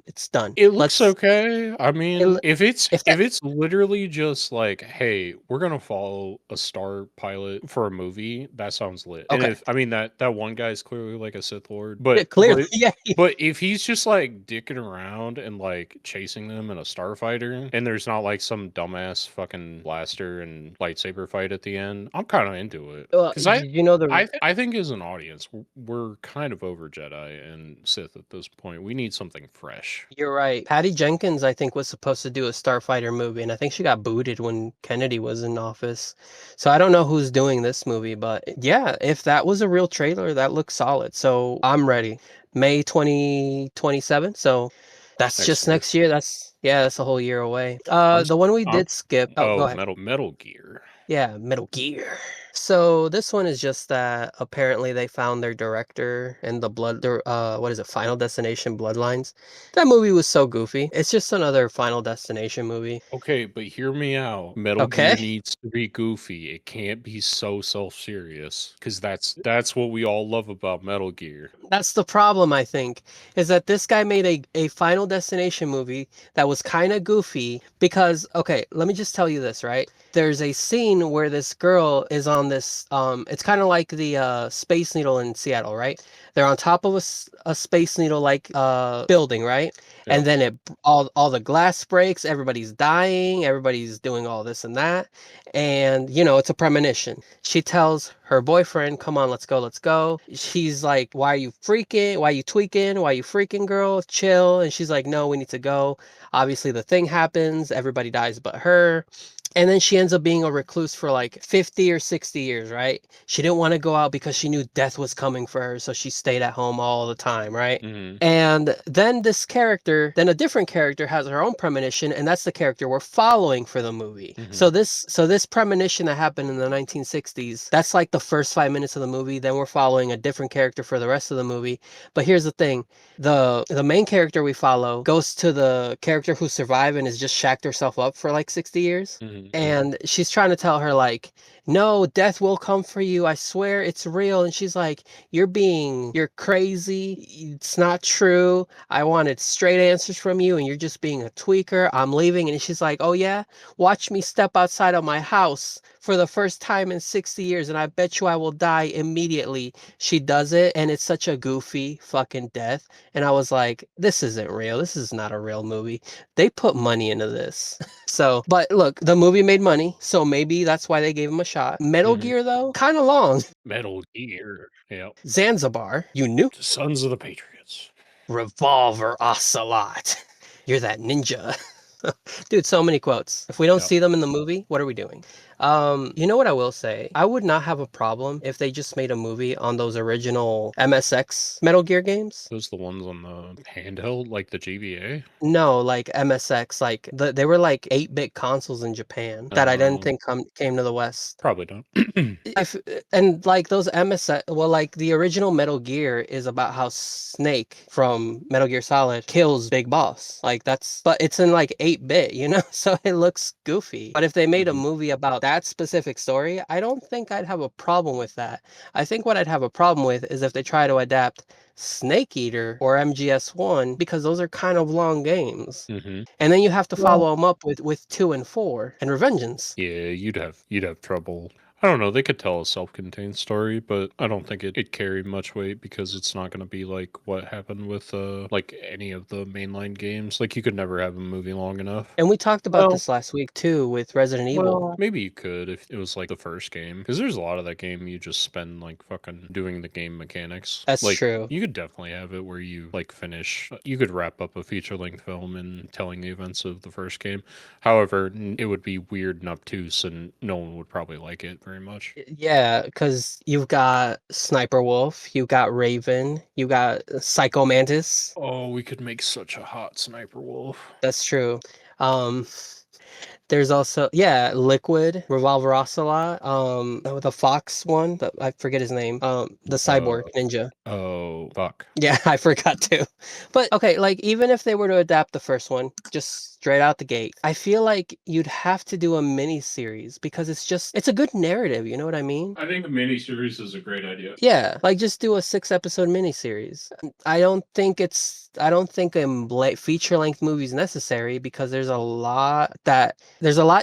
It's done. It looks okay. I mean, It, if that if it's literally just like, hey, we're gonna follow a star pilot for a movie, that sounds lit. And okay, if I mean that one guy's clearly like a Sith Lord, yeah, clearly, yeah, but if he's just like dicking around and like chasing them in a starfighter, and there's not like some dumbass fucking blaster and lightsaber fight at the end, I'm kind of into it. well, Because you know I think as an audience, we're kind of over Jedi and Sith at this point. We need something fresh. you're right. Patty Jenkins, I think, was supposed to do a Starfighter movie, and I think she got booted when Kennedy was in office. So I don't know who's doing this movie, but yeah, if that was a real trailer, that looks solid. So I'm ready. May 2027. So that's Next just year. next year. That's a whole year away. I'm, The one we I'm did skip. Oh, go ahead. Metal Gear. Yeah, Metal Gear. So this one is just that apparently they found their director in what is it, Final Destination Bloodlines. That movie was so goofy. It's just another Final Destination movie. Okay, but hear me out. Metal Okay? Gear needs to be goofy. It can't be so self-serious because that's what we all love about Metal Gear. That's the problem, I think, is that this guy made a Final Destination movie that was kind of goofy because, okay, let me just tell you this, right? There's a scene where this girl is on this, it's kind of like the Space Needle in Seattle, right? They're on top of a Space Needle like building, right? Yep. And then all the glass breaks, everybody's dying, everybody's doing all this and that, and it's a premonition. She tells her boyfriend, "Come on, let's go, let's go." She's like, "Why are you freaking? Why are you tweaking? Why are you freaking, girl? Chill." And she's like, "No, we need to go." Obviously, the thing happens. Everybody dies but her. And then she ends up being a recluse for like 50 or 60 years, right? She didn't want to go out because she knew death was coming for her, so she stayed at home all the time, right? Hmm. And then then a different character has her own premonition, and that's the character we're following for the movie. Hmm. So this premonition that happened in the 1960s, that's like the first 5 minutes of the movie. Then we're following a different character for the rest of the movie. But here's the thing: the main character we follow goes to the character who survived and has just shacked herself up for like 60 years. Hmm. And she's trying to tell her like, no, death will come for you. I swear it's real. And she's like, you're crazy. It's not true. I wanted straight answers from you, and you're just being a tweaker. I'm leaving. And she's like, oh yeah, watch me step outside of my house for the first time in 60 years, and I bet you I will die immediately. She does it, and it's such a goofy fucking death. And I was like, this isn't real. This is not a real movie. They put money into this. So, but look, the movie made money, so maybe that's why they gave him a shot. Metal Hmm. Gear, though, kind of long. Metal Gear. Yep. Zanzibar, you knew. The Sons of the Patriots. Revolver Ocelot. You're that ninja. Dude, so many quotes. If we don't Yep. see them in the movie, what are we doing? You know what I will say? I would not have a problem if they just made a movie on those original MSX Metal Gear games. Those the ones on the handheld, like the GBA. No, like MSX, like they were like 8-bit consoles in Japan that I didn't Um, think came to the West. Probably not. If and like those MSX, well, like the original Metal Gear is about how Snake from Metal Gear Solid kills Big Boss. Like but it's in like 8-bit, so it looks goofy. But if they made a Mhm. movie about that specific story, I don't think I'd have a problem with that. I think what I'd have a problem with is if they try to adapt Snake Eater or MGS1 because those are kind of long games. Mhm. And then you have to Well, follow them up with 2 and 4 and Revengeance. yeah, you'd have trouble. I don't know. They could tell a self-contained story, but I don't think it carried much weight because it's not going to be like what happened with like any of the mainline games. Like you could never have a movie long enough. And we talked about Well, this last week too with Resident Evil. maybe you could if it was like the first game, because there's a lot of that game you just spend like fucking doing the game mechanics. That's Like true. you could definitely have it where you like finish. You could wrap up a feature-length film and telling the events of the first game. However, it would be weird and obtuse, and no one would probably like it very much. Yeah, because you've got Sniper Wolf, you got Raven, you got Psycho Mantis. Oh, we could make such a hot sniper wolf. That's true. Um, there's also, yeah, Liquid, Revolver Ocelot, the Fox one, I forget his name. The Uh, Cyborg Ninja. oh, fuck. Yeah, I forgot to. But okay, like even if they were to adapt the first one, just straight out the gate, I feel like you'd have to do a mini series because it's a good narrative, you know what I mean? I think a miniseries is a great idea. Yeah, like just do a 6-episode miniseries. I don't think a feature-length movie is necessary because there's a lot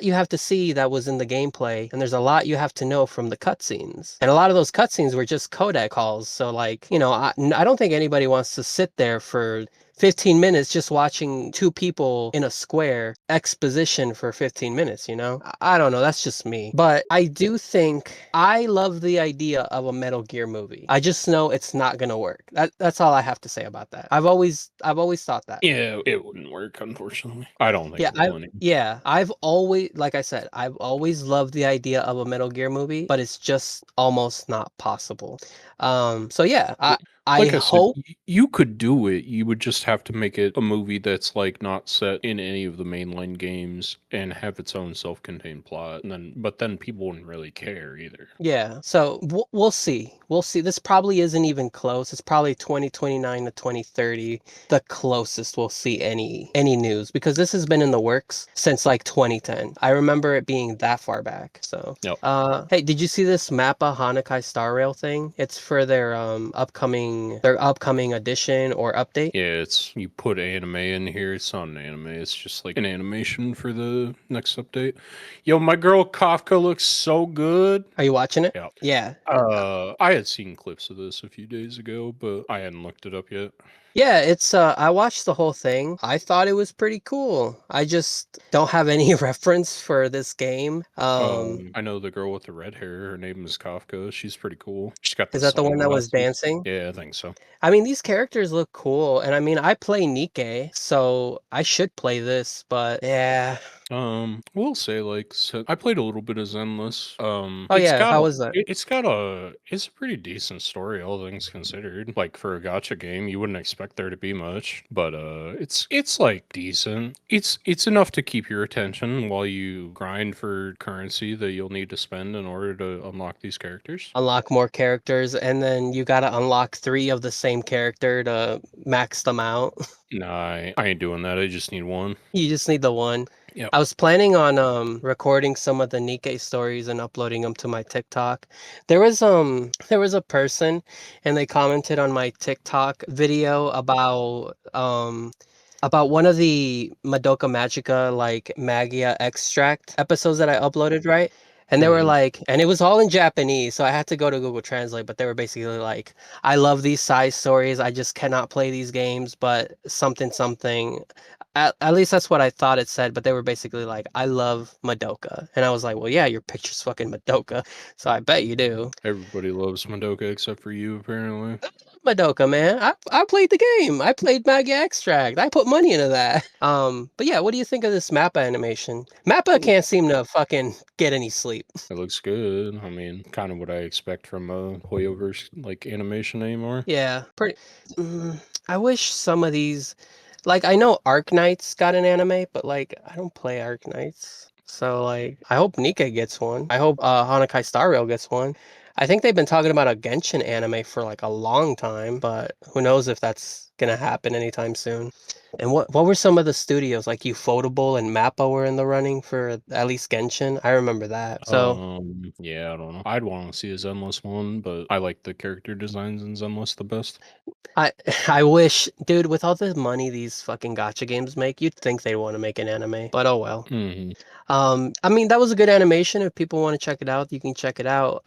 you have to see that was in the gameplay, and there's a lot you have to know from the cutscenes. And a lot of those cutscenes were just codec calls, so like, I don't think anybody wants to sit there for 15 minutes just watching two people in a square exposition for 15 minutes, you know? I don't know, that's just me. But I do think I love the idea of a Metal Gear movie. I just know it's not gonna work. That's all I have to say about that. I've always thought that. Yeah, it wouldn't work, unfortunately. I don't think Yeah, it will anymore. I've always, like I said, I've always loved the idea of a Metal Gear movie, but it's just almost not possible. So yeah, I Like I said, hope. you could do it. You would just have to make it a movie that's like not set in any of the mainline games and have its own self-contained plot. And then people wouldn't really care either. Yeah, so we'll see. We'll see. This probably isn't even close. It's probably 2029 to 2030, the closest we'll see any news, because this has been in the works since like 2010. I remember it being that far back. So, Yep. hey, did you see this Mappa Hanakai Star Rail thing? It's for their upcoming edition or update. Yeah, it's you put anime in here. It's not an anime. It's just like an animation for the next update. Yo, my girl Kafka looks so good. Are you watching it? Yeah. Yeah. I had seen clips of this a few days ago, but I hadn't looked it up yet. Yeah, it's I watched the whole thing. I thought it was pretty cool. I just don't have any reference for this game. I know the girl with the red hair. Her name is Kafka. She's pretty cool. She's got the Is that the one that was sunglasses. dancing? Yeah, I think so. I mean, these characters look cool, and I mean, I play Nikke, so I should play this, but yeah. We'll say like so I played a little bit of Zenless. Oh yeah, how was that? It's a pretty decent story, all things considered. Like for a gotcha game, you wouldn't expect there to be much, but it's like decent. It's enough to keep your attention while you grind for currency that you'll need to spend in order to unlock these characters. Unlock more characters, and then you gotta unlock 3 of the same character to max them out. Nah, I ain't doing that. I just need one. You just need the one. Yep. I was planning on recording some of the Nikkei stories and uploading them to my TikTok. There was a person, and they commented on my TikTok video about one of the Madoka Magica like Magia extract episodes that I uploaded, right? And they were Mhm. like, and it was all in Japanese, so I had to go to Google Translate, but they were basically like, I love these side stories, I just cannot play these games, but something something. At least that's what I thought it said, but they were basically like, I love Madoka. And I was like, well, yeah, your picture's fucking Madoka, so I bet you do. Everybody loves Madoka except for you, apparently. Madoka, man. I played the game. I played Magia Extract. I put money into that. But yeah, what do you think of this Mappa animation? Mappa can't seem to fucking get any sleep. It looks good. I mean, kind of what I expect from a Hoyoverse like animation anymore. Yeah, pretty. Mm, I wish some of these, like, I know Arknights got an anime, but like, I don't play Arknights. So like, I hope Nika gets one. I hope Hanakai Star Rail gets one. I think they've been talking about a Genshin anime for like a long time, but who knows if that's gonna happen anytime soon. And what were some of the studios like Ufotable and Mappa were in the running for at least Genshin? I remember that. So Yeah, I don't know. I'd want to see a Zenless one, but I like the character designs in Zenless the best. I I wish, dude, with all the money these fucking gotcha games make, you'd think they want to make an anime, but oh well. Hmm. I mean, that was a good animation. If people want to check it out, you can check it out.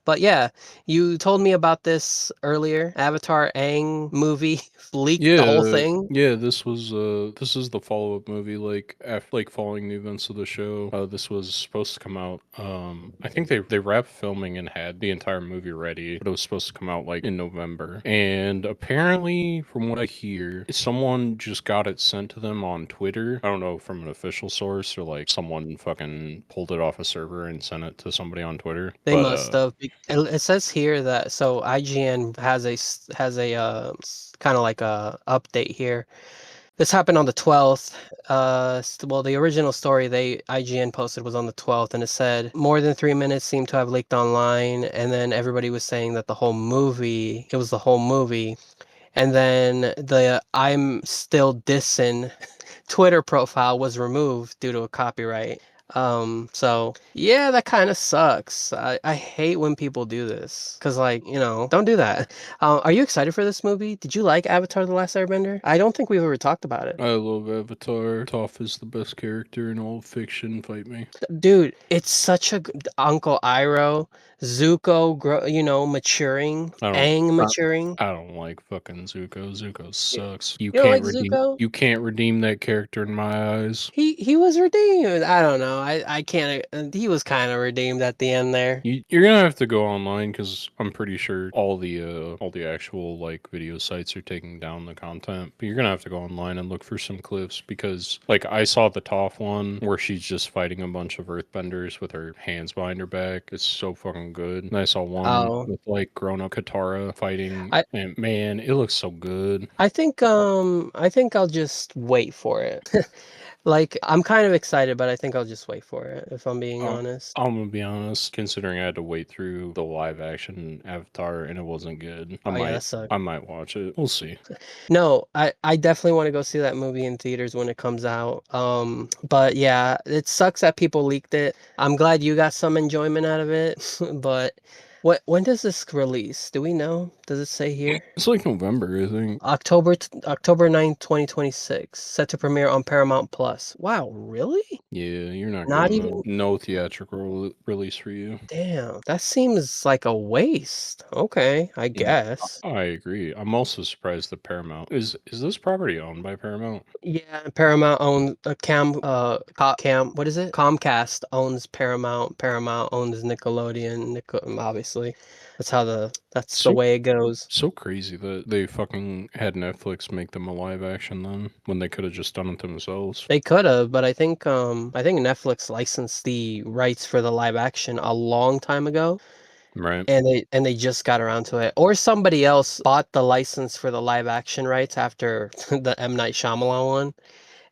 But yeah, you told me about this earlier. Avatar Aang movie leaked the whole Yeah, thing. yeah. This is the follow up movie. Like after like following the events of the show. This was supposed to come out. I think they wrapped filming and had the entire movie ready, but it was supposed to come out like in November. And apparently, from what I hear, someone just got it sent to them on Twitter. I don't know from an official source or like someone fucking pulled it off a server and sent it to somebody on Twitter. They But must have. It says here that so IGN has a kind of like a update here. This happened on the 12th. Well, the original story they IGN posted was on the 12th, and it said more than 3 minutes seem to have leaked online, and then everybody was saying that it was the whole movie, and then the I'm still dissing Twitter profile was removed due to a copyright. So yeah, that kind of sucks. I hate when people do this because, like, don't do that. Are you excited for this movie? Did you like Avatar: The Last Airbender? I don't think we've ever talked about it. I love Avatar. Toph is the best character in all fiction. Fight me. Dude, it's such a Uncle Iroh, Zuko, maturing, I don't. Aang maturing. I don't like fucking Zuko. Zuko sucks. You don't like Zuko? You can't redeem that character in my eyes. He was redeemed. I don't know. I can't. He was kind of redeemed at the end there. You're gonna have to go online because I'm pretty sure all the actual like video sites are taking down the content. But you're gonna have to go online and look for some clips because like I saw the Toph one where she's just fighting a bunch of earthbenders with her hands behind her back. It's so fucking wasn't good. And I saw one Oh, with like grown-up Katara fighting, I and man, it looks so good. I think I'll just wait for it. Like I'm kind of excited, but I think I'll just wait for it if I'm being Uh, honest. I'm gonna be honest, considering I had to wait through the live action Avatar and it wasn't good. Oh yeah, that sucks. I might watch it. We'll see. No, I definitely want to go see that movie in theaters when it comes out. But yeah, it sucks that people leaked it. I'm glad you got some enjoyment out of it, but when does this release? Do we know? Does it say here? It's like November, I think. October 9th, 2026, set to premiere on Paramount Plus. Wow, really? Yeah, you're not Not getting even. no theatrical release for you. Damn, that seems like a waste. Okay, I Yeah, guess. I agree. I'm also surprised that Paramount is this property owned by Paramount? Yeah, Paramount owns what is it? Comcast owns Paramount. Paramount owns Nickelodeon. Obviously, that's the So way it goes. so crazy that they fucking had Netflix make them a live action then when they could have just done it themselves. They could have, but I think Netflix licensed the rights for the live action a long time ago, Right. and they just got around to it. Or somebody else bought the license for the live action rights after the M. Night Shyamalan one.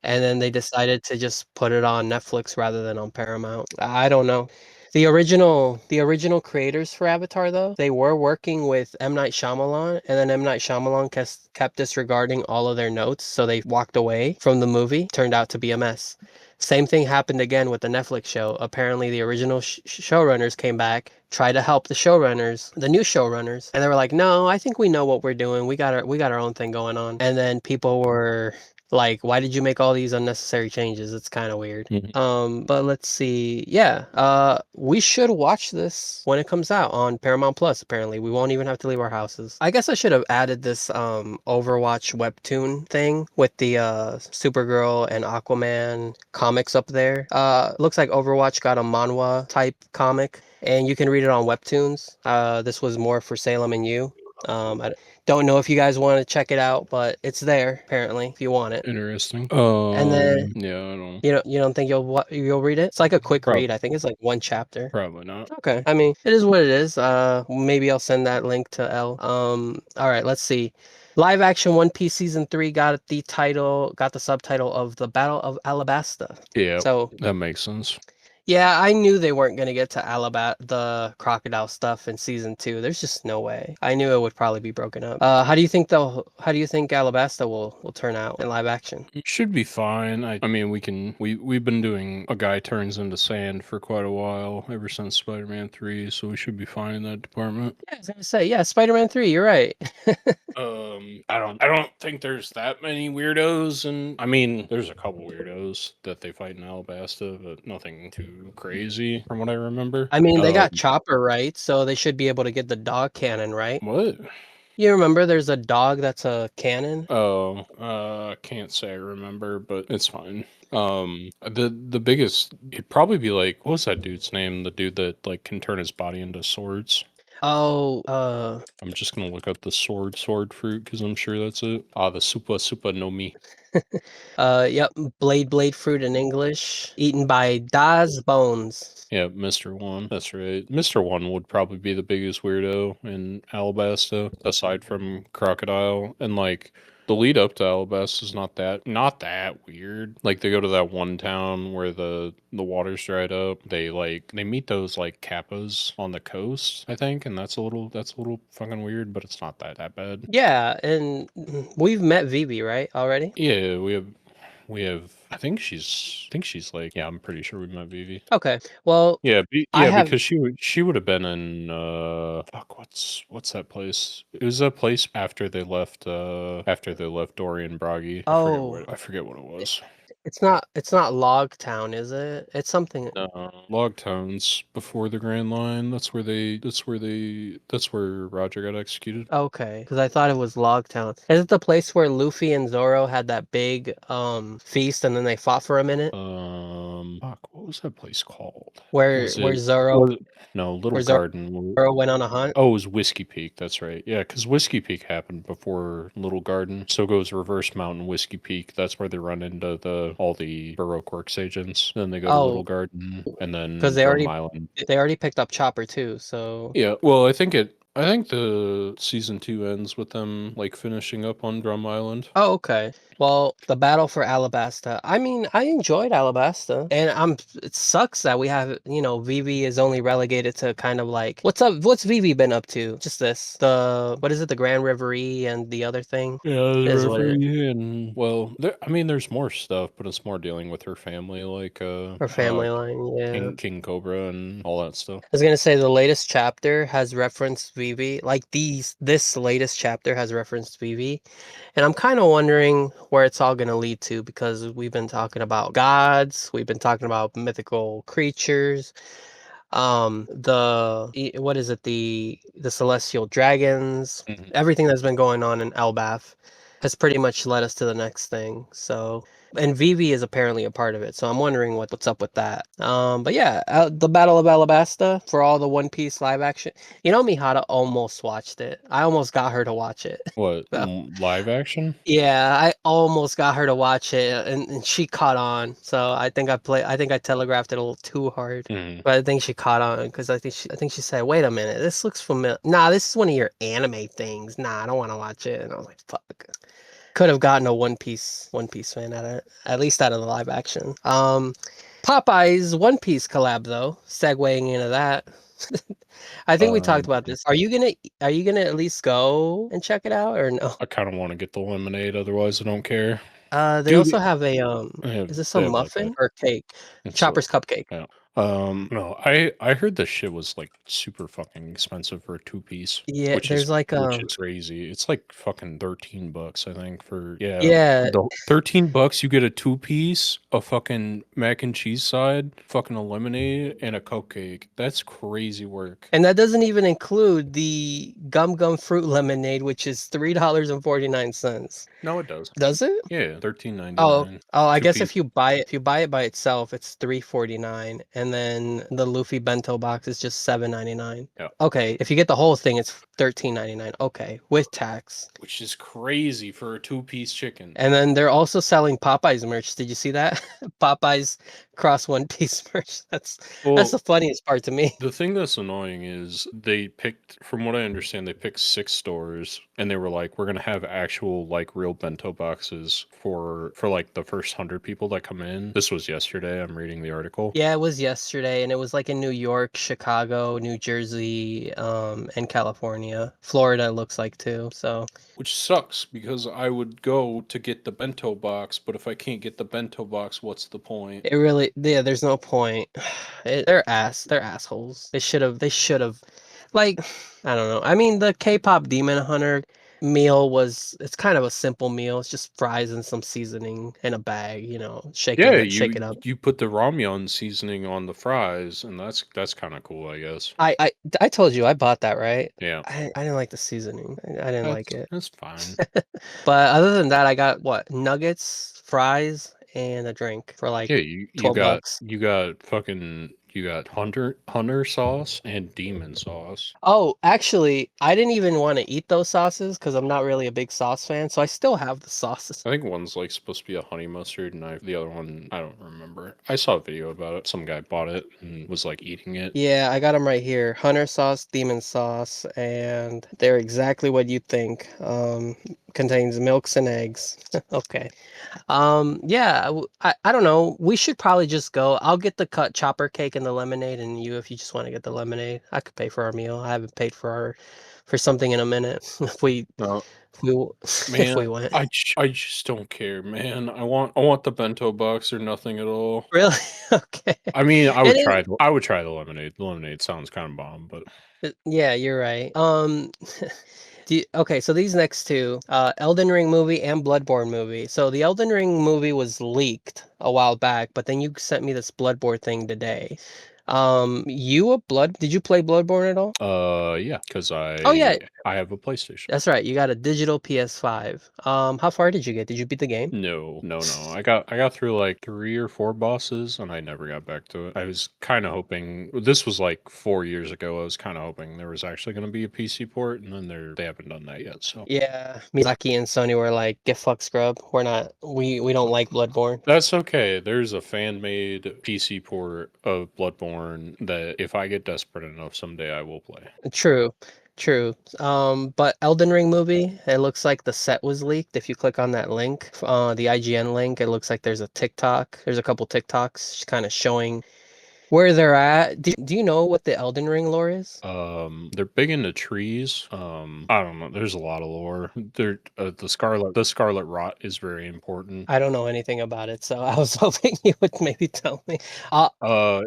And then they decided to just put it on Netflix rather than on Paramount. I don't know. The original creators for Avatar though, they were working with M. Night Shyamalan, and then M. Night Shyamalan kept disregarding all of their notes, so they walked away from the movie. Turned out to be a mess. Same thing happened again with the Netflix show. Apparently, the original showrunners came back, tried to help the new showrunners, and they were like, "No, I think we know what we're doing. We got our own thing going on." And then people were like, why did you make all these unnecessary changes? It's kind of weird. Mhm. But let's see. Yeah, we should watch this when it comes out on Paramount Plus, apparently. We won't even have to leave our houses. I guess I should have added this Overwatch webtoon thing with the Supergirl and Aquaman comics up there. Looks like Overwatch got a manhwa type comic, and you can read it on webtoons. This was more for Salem and you. I don't know if you guys want to check it out, but it's there apparently if you want it. Interesting. And then Yeah, I don't. you don't think you'll read it? It's like a quick read. Probably, I think it's like one chapter. probably not. Okay. I mean, it is what it is. Maybe I'll send that link to L. All right, let's see. Live action One Piece season 3 got the subtitle of The Battle of Alabasta. Yeah, So, that makes sense. yeah, I knew they weren't going to get to the crocodile stuff in season 2. There's just no way. I knew it would probably be broken up. How do you think Alabasta will turn out in live action? Should be fine. I mean, we've been doing a guy turns into sand for quite a while, ever since Spider-Man 3, so we should be fine in that department. Yeah, I was gonna say, yeah, Spider-Man 3, you're right. I don't think there's that many weirdos, and I mean, there's a couple weirdos that they fight in Alabasta, but nothing too crazy from what I remember. I mean, they got Chopper, right? So they should be able to get the dog cannon, right? What? You remember there's a dog that's a cannon? Oh, can't say I remember, but it's fine. The biggest, it'd probably be like, what's that dude's name? The dude that like can turn his body into swords. Oh, I'm just gonna look up the sword fruit because I'm sure that's it. The Supa no Mi. yep, blade fruit in English, eaten by Das Bones. Yeah, Mr. One. That's right. Mr. One would probably be the biggest weirdo in Alabasta, aside from Crocodile. And like the lead up to Alabasta is not that weird. Like they go to that one town where the water's dried up. They meet those like kappas on the coast, I think, and that's a little fucking weird, but it's not that bad. Yeah, and we've met Vivi, right, already? Yeah, we have I think she's like, yeah, I'm pretty sure we met Vivi. Okay, well, Yeah, I yeah, have. because she would have been in fuck, what's that place? It was that place after they left Dorian Bragi. Oh, I forget what it it- was. it's not Log Town, is it? It's something. Log Town's before the Grand Line. That's where Roger got executed. Okay, because I thought it was Log Town. Is it the place where Luffy and Zoro had that big feast and then they fought for a minute? Fuck, what was that place called? Where Was where it Zoro was no Little where Zoro Garden? went on a hunt? Oh, it was Whiskey Peak. That's right. Yeah, because Whiskey Peak happened before Little Garden. So goes Reverse Mountain, Whiskey Peak. That's where they run into all the Baroque Works agents. Then they go to Little Oh, Garden, and because then Drum Island. they already picked up Chopper too, so Yeah, well, I think the season 2 ends with them like finishing up on Drum Island. oh, okay. Well, the battle for Alabasta. I mean, I enjoyed Alabasta, and it sucks that we have, Vivi is only relegated to kind of like what's up? What's Vivi been up to? Just this. What is it? The Grand Reverie and the other thing Yeah, the is what it. referee and well, I mean, there's more stuff, but it's more dealing with her family, like Her family line, yeah. King Cobra and all that stuff. I was gonna say the latest chapter has referenced Vivi. Like this latest chapter has referenced Vivi, and I'm kind of wondering where it's all gonna lead to because we've been talking about gods, we've been talking about mythical creatures, what is it, the celestial dragons, Mhm. everything that's been going on in Elbath has pretty much led us to the next thing. So, and Vivi is apparently a part of it, so I'm wondering what's up with that. But yeah, the Battle of Alabasta for all the One Piece live action. Mihara almost watched it. I almost got her to watch it. What live action? Yeah, I almost got her to watch it, and she caught on. So I think I telegraphed it a little too hard, Mhm. but I think she caught on because I think she said, "Wait a minute, this looks familiar. Nah, this is one of your anime things. Nah, I don't want to watch it." And I was like, "Fuck." Could have gotten a One Piece fan out of it, at least out of the live action. Popeye's One Piece collab though, segueing into that. I think we talked Um, about this. Are you gonna at least go and check it out or no? I kind of want to get the lemonade, otherwise I don't care. They Dude, also have a is this a they have like a muffin or cake? it's a Chopper's cupcake. yeah. No, I heard this shit was like super fucking expensive for a 2-piece, Yeah, there's like which is crazy. It's like fucking $13, I think, for yeah. yeah, The $13 you get a 2-piece, a fucking mac and cheese side, fucking a lemonade, and a cupcake. That's crazy work. and that doesn't even include the gum fruit lemonade, which is $3.49. No, it does. Does it? Yeah, 13.99. Oh, I Two guess piece. if you buy it by itself, it's 3.49, and then the Luffy bento box is just 7.99. Yeah. Okay, if you get the whole thing, it's 13.99. Okay, with tax. Which is crazy for a 2-piece chicken. And then they're also selling Popeyes merch. Did you see that? Popeyes cross One Piece merch. That's Well, the funniest part to me. the thing that's annoying is they picked, from what I understand, they picked 6 stores and they were like, we're gonna have actual like real bento boxes for like the first 100 people that come in. This was yesterday. I'm reading the article. Yeah, it was yesterday, and it was like in New York, Chicago, New Jersey, and California. Florida it looks like too. So Which sucks because I would go to get the bento box, but if I can't get the bento box, what's the point? it really, yeah, there's no point. They're assholes. They should have, like, I don't know. I mean, the K-pop Demon Hunter meal it's kind of a simple meal. It's just fries and some seasoning in a bag, Yeah, shake it up. you put the ramyun seasoning on the fries, and that's kind of cool, I guess. I told you I bought that, right? Yeah, I didn't like the seasoning. I didn't like it. that's fine. But other than that, I got what? Nuggets, fries, and a drink for like Yeah, 12 bucks. you got hunter sauce and demon sauce. Oh, actually, I didn't even want to eat those sauces because I'm not really a big sauce fan, so I still have the sauces. I think one's like supposed to be a honey mustard, and the other one I don't remember. I saw a video about it. Some guy bought it and was like eating it. Yeah, I got them right here. Hunter sauce, demon sauce, and they're exactly what you think. Contains milks and eggs. Okay. Yeah, I don't know. We should probably just go. I'll get the cut chopper cake and the lemonade, and you, if you just want to get the lemonade, I could pay for our meal. I haven't paid for something in a minute. No, If we if man, we went. I just don't care, man. I want the bento box or nothing at all. Really? Okay. I mean, And it, I would try the lemonade. The lemonade sounds kind of bomb, but yeah, you're right. Okay, so these next two, Elden Ring movie and Bloodborne movie. So the Elden Ring movie was leaked a while back, but then you sent me this Bloodborne thing today. Did you play Bloodborne at all? Yeah, because Oh yeah, I have a PlayStation. that's right. You got a digital PS5. How far did you get? Did you beat the game? No, no, no. I got through like 3 or 4 bosses, and I never got back to it. I was kind of hoping this was like 4 years ago. I was kind of hoping there was actually going to be a PC port, and then they haven't done that yet. So Yeah, Miyazaki and Sony were like, "Get fucked, scrub. We're not. We don't like Bloodborne." that's okay. There's a fan made PC port of Bloodborne that if I get desperate enough someday I will play. True, true. But Elden Ring movie, it looks like the set was leaked. If you click on that link, the IGN link, it looks like there's a TikTok. There's a couple TikToks kind of showing where they're at. Do you know what the Elden Ring lore is? They're big into trees. I don't know. There's a lot of lore. The scarlet rot is very important. I don't know anything about it, so I was hoping you would maybe tell me.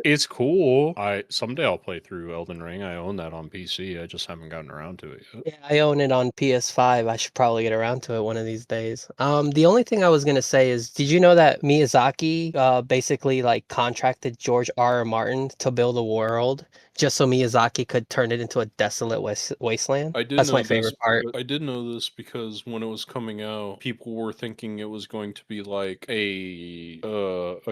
It's cool. I someday I'll play through Elden Ring. I own that on PC. I just haven't gotten around to it yet. Yeah, I own it on PS5. I should probably get around to it one of these days. The only thing I was gonna say is, did you know that Miyazaki basically like contracted George R. R. Martin to build a world just so Miyazaki could turn it into a desolate wasteland? I did That's my know this. favorite part. I did know this because when it was coming out, people were thinking it was going to be like a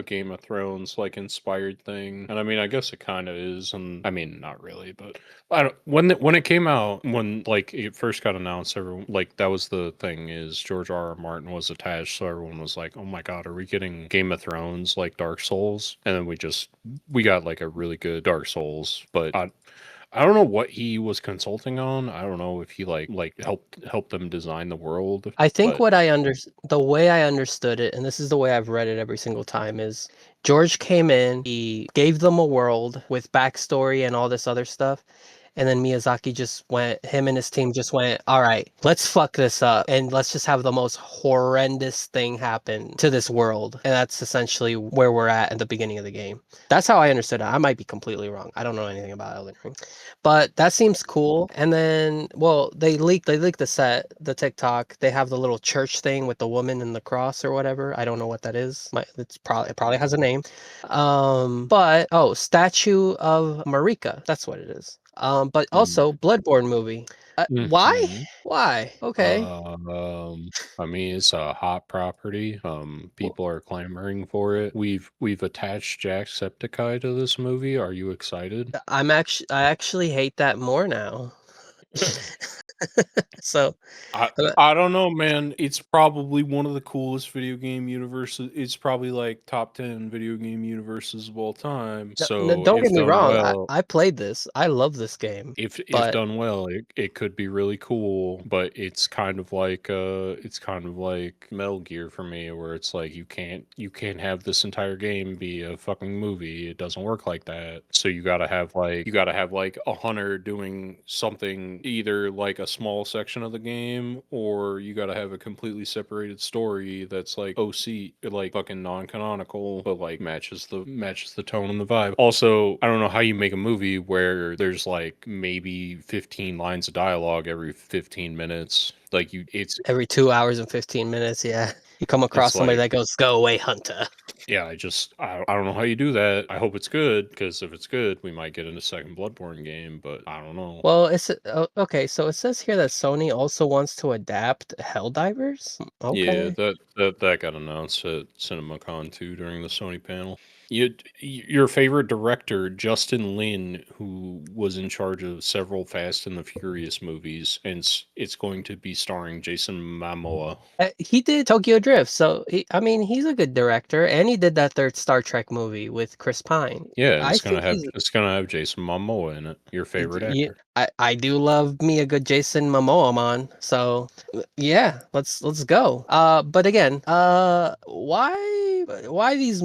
Game of Thrones like inspired thing, and I mean, I guess it kind of is, and I mean, not really, but I don't. When it came out, when like it first got announced, everyone like that was the thing is George R. R. Martin was attached, so everyone was like, "Oh my God, are we getting Game of Thrones like Dark Souls?" And then we got like a really good Dark Souls, but I don't know what he was consulting on. I don't know if he like helped them design the world, I think but the way I understood it, and this is the way I've read it every single time, is George came in, he gave them a world with backstory and all this other stuff. And then Miyazaki him and his team just went, all right, let's fuck this up and let's just have the most horrendous thing happen to this world. And that's essentially where we're at the beginning of the game. That's how I understood it. I might be completely wrong. I don't know anything about Elden Ring. But that seems cool. And then, well, they leaked the set, the TikTok. They have the little church thing with the woman and the cross or whatever. I don't know what that is. It probably has a name. But oh, Statue of Marika. That's what it is. But also Bloodborne movie. Why? Mhm. Why? Okay. I mean, it's a hot property. Well, People are clamoring for it. We've attached Jacksepticeye to this movie. Are you excited? I actually hate that more now. So, I uh, I don't know, man. It's probably one of the coolest video game universes. It's probably like top 10 video game universes of all time. So don't get if me done wrong. well, I played this. I love this game. if But done well, it could be really cool, but it's kind of like Metal Gear for me, where it's like you can't have this entire game be a fucking movie. It doesn't work like that. So you gotta have like a hunter doing something, either like a small section of the game, or you gotta have a completely separated story that's like OC, like fucking non-canonical, but like matches the tone and the vibe. Also, I don't know how you make a movie where there's like maybe 15 lines of dialogue every 15 minutes. Like every 2 hours and 15 minutes, yeah, you come it's across somebody like that goes, "Go away, Hunter." yeah, I don't know how you do that. I hope it's good, because if it's good, we might get in a second Bloodborne game, but I don't know. Well, okay. So it says here that Sony also wants to adapt Helldivers. Yeah, Okay. that got announced at Cinemacon too during the Sony panel. Your favorite director, Justin Lin, who was in charge of several Fast and the Furious movies, and it's going to be starring Jason Momoa. He did Tokyo Drift, so I mean, he's a good director, and he did that third Star Trek movie with Chris Pine. Yeah, and I think he's. it's gonna have Jason Momoa in it. Your favorite Yeah, actor. I do love me a good Jason Momoa man. So yeah, let's go. But again, why these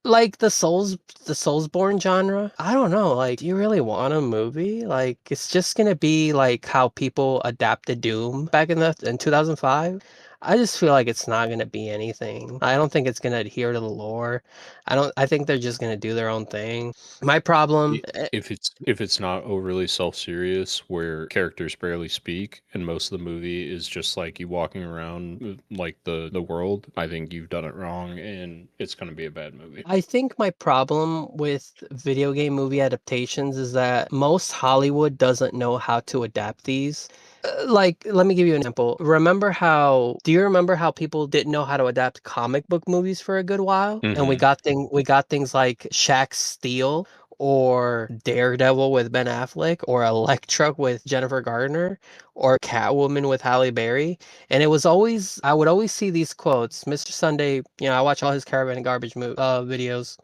like the Soulsborne genre? I don't know. Like, do you really want a movie? Like, it's just gonna be like how people adapted Doom back in 2005. I just feel like it's not gonna be anything. I don't think it's gonna adhere to the lore. I think they're just gonna do their own thing. My problem, If it's not overly self-serious, where characters barely speak, and most of the movie is just like you walking around like the world, I think you've done it wrong, and it's gonna be a bad movie. I think my problem with video game movie adaptations is that most Hollywood doesn't know how to adapt these. Like, let me give you an example. Do you remember how people didn't know how to adapt comic book movies for a good while? And Hmm. we got things like Shaq Steel or Daredevil with Ben Affleck or Elektra with Jennifer Gardner or Catwoman with Halle Berry. And I would always see these quotes. Mr. Sunday, I watch all his Caravan and Garbage videos.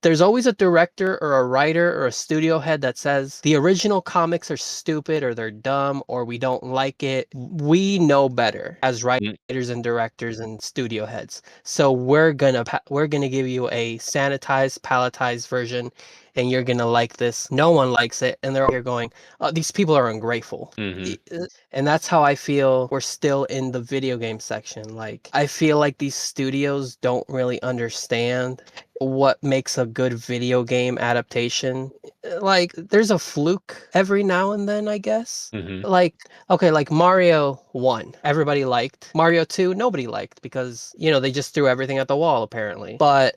There's always a director or a writer or a studio head that says the original comics are stupid or they're dumb or we don't like it. We know better as writers and directors and studio heads. So we're gonna give you a sanitized, palletized version, and you're gonna like this. No one likes it, and they're all here going, oh, "These people are ungrateful." Hmm. And that's how I feel we're still in the video game section. Like, I feel like these studios don't really understand what makes a good video game adaptation. Like, there's a fluke every now and then, I guess. Hmm. Like, okay, like Mario 1, everybody liked. Mario 2, nobody liked because, they just threw everything at the wall, apparently. But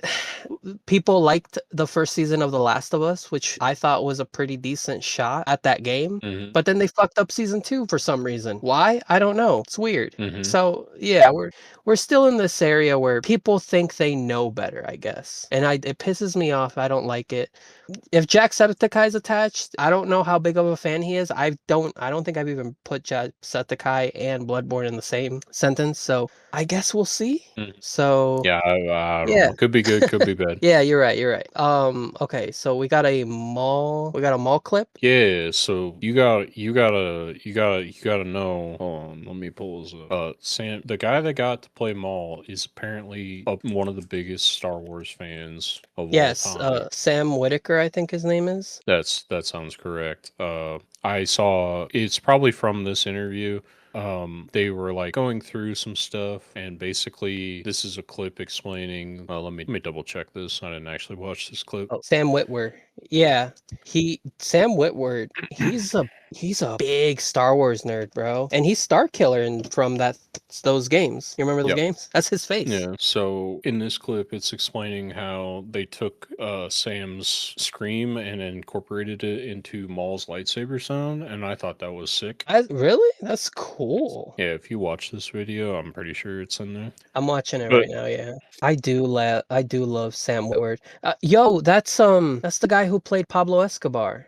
people liked the first season of The Last of Us, which I thought was a pretty decent shot at that game. Hmm. But then they fucked up season 2 for some reason. Why? I don't know. It's weird. Hmm. So, yeah, we're still in this area where people think they know better, I guess. And it pisses me off. I don't like it. If Jacksepticeye's attached, I don't know how big of a fan he is. I don't think I've even put Jacksepticeye and Bloodborne in the same sentence. So, I guess we'll see. So, Yeah, I don't yeah. know. Could be good, could be bad. Yeah, you're right, you're right. Okay, so we got a mall clip. Yeah, so you gotta know. Hold on, let me pull this up. Sam, the guy that got to play Maul is apparently one of the biggest Star Wars fans of all Yes, time. Sam Whitaker, I think his name is. That sounds correct. I saw it's probably from this interview. They were like going through some stuff, and basically, this is a clip explaining. Let me double check this. I didn't actually watch this clip. Oh, Sam Witwer. Yeah, Sam Witwer. He's a big Star Wars nerd, bro, and he's Star Killer from those games. You remember those Yep. games? That's his face. Yeah. So in this clip, it's explaining how they took Sam's scream and incorporated it into Maul's lightsaber sound, and I thought that was sick. Really? That's cool. Yeah, if you watch this video, I'm pretty sure it's in there. I'm watching it But right now. Yeah, I do love Sam Witwer. Yo, that's the guy who played Pablo Escobar.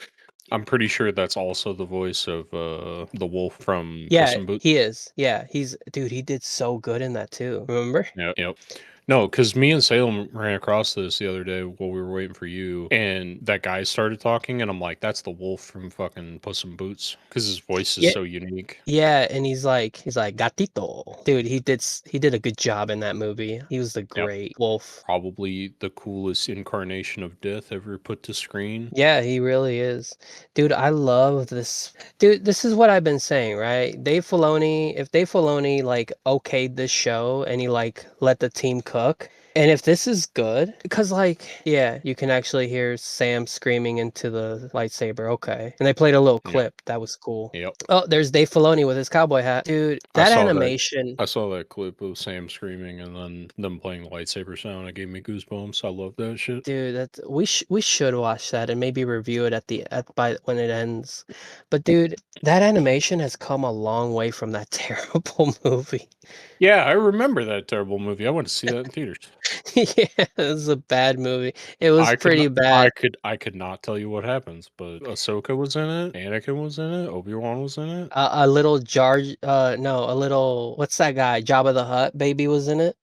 I'm pretty sure that's also the voice of the wolf from Puss Yeah, in Boots. he is. Yeah, dude, he did so good in that too. Remember? Yep. Yep. No, because me and Salem ran across this the other day while we were waiting for you, and that guy started talking, and I'm like, "That's the wolf from fucking Puss in Boots," because his voice is Yeah, so unique. yeah, and he's like gatito. Dude, he did a good job in that movie. He was the Yep. great wolf. Probably the coolest incarnation of death ever put to screen. Yeah, he really is. Dude, I love this. Dude, this is what I've been saying, right? If Dave Filoni like okayed this show and he like let the team cook, and if this is good, because like, yeah, you can actually hear Sam screaming into the lightsaber. Okay. And they played a little Yep. clip. That was cool. Yep. Oh, there's Dave Filoni with his cowboy hat. Dude, I that saw that. animation. I saw that clip of Sam screaming and then them playing the lightsaber sound. It gave me goosebumps. I love that shit. Dude, we should watch that and maybe review it by when it ends. But dude, that animation has come a long way from that terrible movie. Yeah, I remember that terrible movie. I went to see that in theaters. Yeah, it was a bad movie. It was I could pretty not, bad. I could not tell you what happens, but Ahsoka was in it, Anakin was in it, Obi-Wan was in it. A little Jar, no, a little, what's that guy? Jabba the Hutt baby was in it.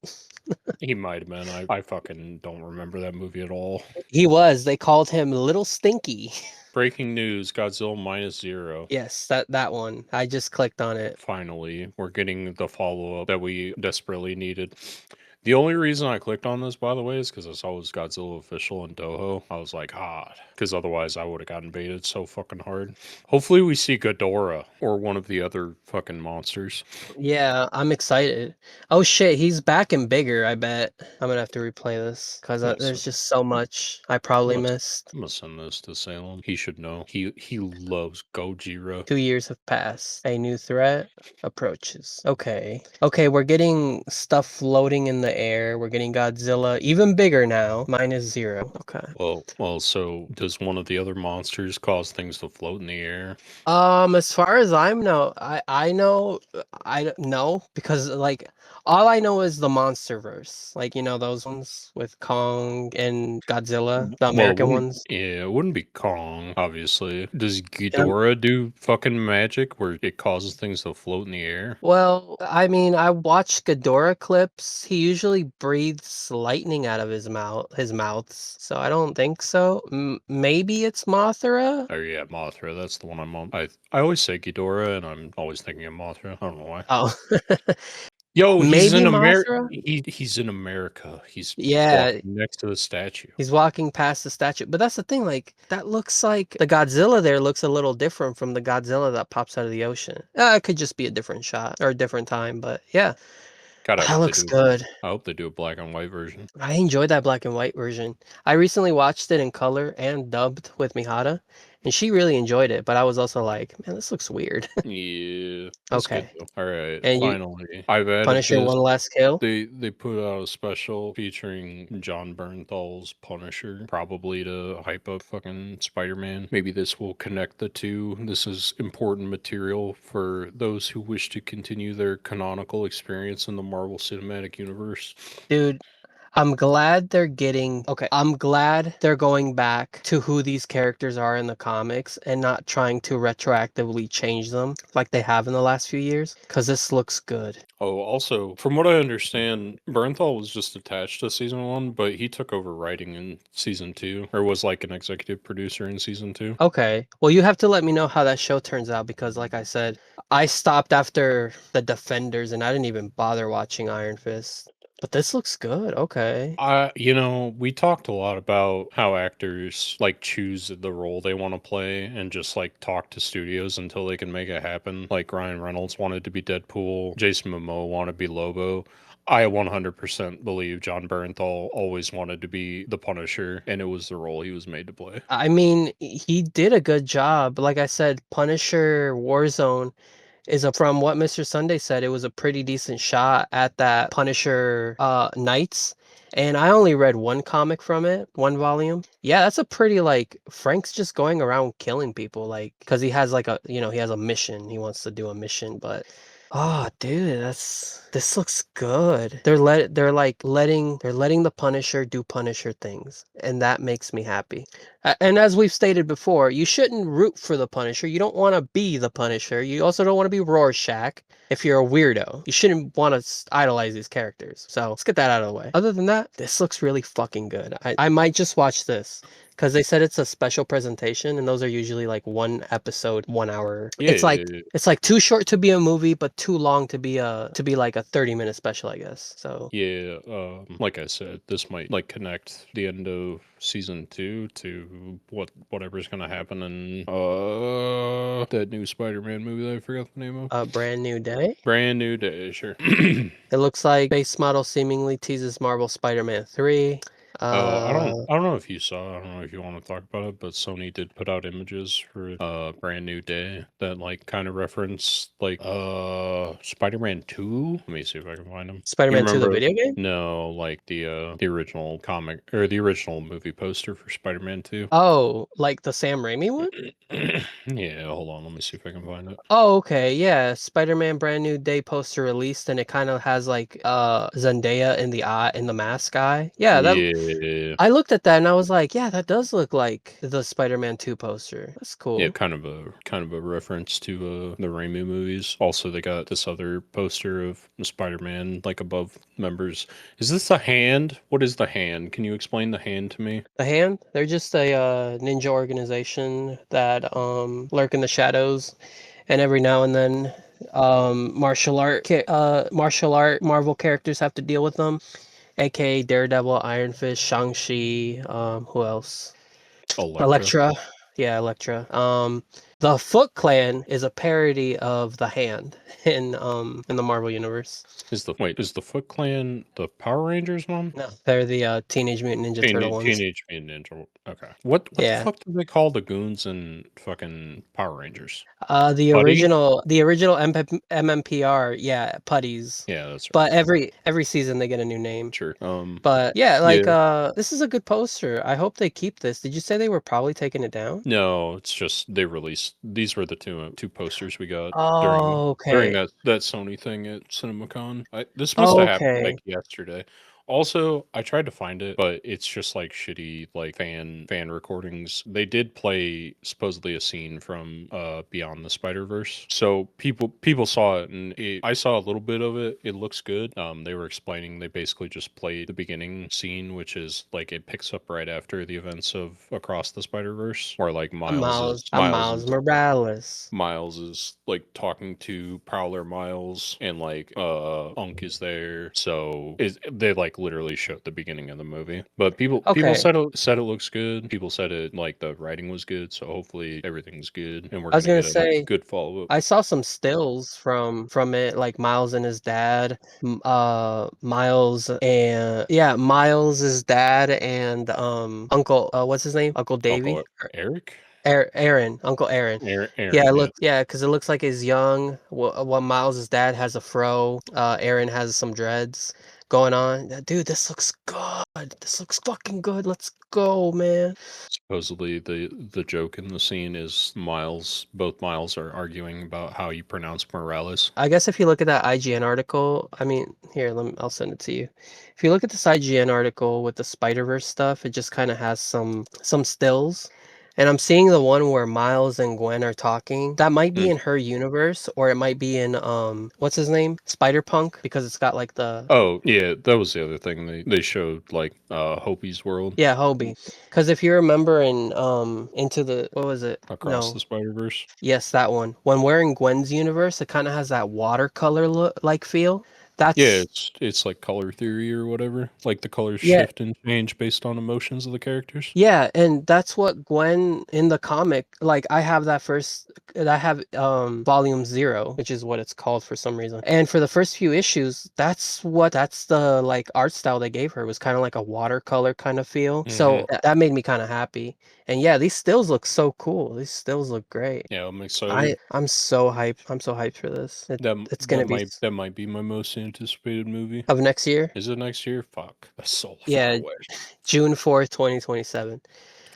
He might have been. I fucking don't remember that movie at all. He was. They called him Little Stinky. Breaking news: Godzilla -0. Yes, that one. I just clicked on it. Finally, we're getting the follow-up that we desperately needed. The only reason I clicked on this, by the way, is because I saw it was Godzilla official in Toho. I was like, because otherwise I would have gotten baited so fucking hard. Hopefully we see Ghidorah or one of the other fucking monsters. Yeah, I'm excited. Oh shit, he's back and bigger, I bet. I'm gonna have to replay this because I'm gonna, there's send, just so much I I'm probably gonna, missed. I'm gonna send this to Salem. He should know. He loves Gojira. 2 years have passed. A new threat approaches. Okay. Okay, we're getting stuff floating in the air. We're getting Godzilla even bigger now. -0. Okay. Well, so does one of the other monsters cause things to float in the air? As far as I know, I don't know because like all I know is the MonsterVerse, like those ones with Kong and Godzilla, the Well, American ones. it wouldn't be Kong, obviously. Does And Ghidorah do fucking magic where it causes things to float in the air? well, I mean, I watched Ghidorah clips. He usually breathes lightning out of his mouths, so I don't think so. Maybe it's Mothra. Oh yeah, Mothra. That's the one I'm on. I always say Ghidorah, and I'm always thinking of Mothra. I don't know why. Oh, Yo, he's maybe in America. Mothra. He's in America. He's Yeah, walking next to the statue. he's walking past the statue. But that's the thing, like, that looks like the Godzilla there looks a little different from the Godzilla that pops out of the ocean. It could just be a different shot or a different time, but yeah, God, that looks good. I hope they do a black and white version. I enjoyed that black and white version. I recently watched it in color and dubbed with Mihara, and she really enjoyed it, but I was also like, man, this looks weird. Yeah, it's good Okay. though. All right, And you finally, I've added Punisher this. one last kill. They put out a special featuring John Bernthal's Punisher, probably to hype up fucking Spider-Man. Maybe this will connect the two. This is important material for those who wish to continue their canonical experience in the Marvel Cinematic Universe. Dude, I'm glad they're going back to who these characters are in the comics and not trying to retroactively change them like they have in the last few years, because this looks good. Oh, also, from what I understand, Bernthal was just attached to season one, but he took over writing in season two, or was like an executive producer in season two. Okay. Well, you have to let me know how that show turns out because, like I said, I stopped after The Defenders and I didn't even bother watching Iron Fist. But this looks good. Okay. We talked a lot about how actors like choose the role they want to play and just like talk to studios until they can make it happen. Like Ryan Reynolds wanted to be Deadpool, Jason Momoa wanted to be Lobo. I 100% believe John Bernthal always wanted to be the Punisher, and it was the role he was made to play. I mean, he did a good job. Like I said, Punisher Warzone from what Mr. Sunday said, it was a pretty decent shot at that Punisher Knights. And I only read one comic from it, one volume. Yeah, that's a pretty like Frank's just going around killing people, like because he has like he has a mission. He wants to do a mission, but oh, dude, this looks good. They're letting the Punisher do Punisher things, and that makes me happy. And as we've stated before, you shouldn't root for the Punisher. You don't want to be the Punisher. You also don't want to be Rorschach if you're a weirdo. You shouldn't want to idolize these characters. So let's get that out of the way. Other than that, this looks really fucking good. I might just watch this because they said it's a special presentation, and those are usually like one episode, 1 hour. Yeah, yeah, yeah. It's like too short to be a movie, but too long to be like a 30-minute special, I guess. So Yeah, like I said, this might like connect the end of season two to whatever's gonna happen in that new Spider-Man movie that I forgot the name of. a brand new day. Brand New Day, sure. It looks like base model seemingly teases Marvel Spider-Man 3. I don't know if you saw. I don't know if you want to talk about it, but Sony did put out images for Brand New Day that like kind of reference like Spider-Man 2. Let me see if I can find them. You Spider-Man 2, the remember? video game? No, like the original comic or the original movie poster for Spider-Man 2. Oh, like the Sam Raimi one? Yeah, hold on. Let me see if I can find it. Oh, okay. Yeah, Spider-Man Brand New Day poster released, and it kind of has like Zendaya in the eye in the mask eye. Yeah, that Yeah, I looked at that and I was like, yeah, that does look like the Spider-Man 2 poster. That's yeah, cool. kind of a reference to the Raimi movies. Also, they got this other poster of Spider-Man like above members. Is this a hand? What is the hand? Can you explain the hand to me? The Hand, they're just a ninja organization that lurk in the shadows, and every now and then martial art Marvel characters have to deal with them. aka Daredevil, Iron Fist, Shang-Chi, who else? Electra Elektra. Yeah, Elektra. The Foot Clan is a parody of the Hand in the Marvel universe. is the Foot Clan the Power Rangers one? No, they're the Teenage Mutant Ninja Turtle ones. Teenage Mutant Ninja. Okay. What the Yeah. fuck do they call the goons in fucking Power Rangers? The Buddy? original MMPR, yeah, putties. Yeah, that's right. But every season they get a new name. Sure. But yeah, like Yeah. this is a good poster. I hope they keep this. Did you say they were probably taking it down? No, it's just they released these were the two posters we got Oh, during okay. that Sony thing at Cinemacon. This must have happened Okay. like yesterday. Also, I tried to find it, but it's just like shitty like fan recordings. They did play supposedly a scene from Beyond the Spider-Verse. So people saw it and I saw a little bit of it. It looks good. They were explaining they basically just played the beginning scene, which is like it picks up right after the events of Across the Spider-Verse, where like I'm Miles Morales. Miles is like talking to Prowler Miles and like Unk is there. So they like literally showed the beginning of the movie. But people Okay. said it looks good. People said it like the writing was good, so hopefully everything's good and we're I was gonna gonna get a say good follow-up. I saw some stills from it, like Miles and his dad, Miles and yeah, Miles's dad and Uncle what's his name? Uncle Davy? Uncle Eric? Aaron, Uncle Aaron. Yeah, Aaron, yeah. look, yeah, because it looks like he's young. While Miles's dad has a fro, Aaron has some dreads going on. Dude, this looks good. This looks fucking good. Let's go, man. Supposedly the joke in the scene is both Miles are arguing about how you pronounce Morales. I guess if you look at that IGN article, I mean, here, I'll send it to you. If you look at this IGN article with the Spider-Verse stuff, it just kind of has some stills. And I'm seeing the one where Miles and Gwen are talking. That might be in her universe, or it might be in what's his name? Spider-Punk, because it's got like the Oh, yeah, that was the other thing. They showed like Hopi's world yeah, Hobie. Because if you remember in Into the what was it? across No. the Spider-Verse. Yes, that one. When we're in Gwen's universe, it kind of has that watercolor look like feel. Yeah, That's it's like color theory or whatever. Like the colors yeah, shift and change based on emotions of the characters. yeah, and that's what Gwen in the comic, like I have that first I have volume 0, which is what it's called for some reason. And for the first few issues, that's the like art style they gave her was kind of like a watercolor kind of feel. Hmm. So that made me kind of happy. And yeah, these stills look so cool. These stills look great. Yeah, I'm excited. I'm so hyped. I'm so hyped for this. It's gonna be That might be my most anticipated movie. of next year. Is it next year? Fuck, that's so far Yeah, away. June 4th, 2027.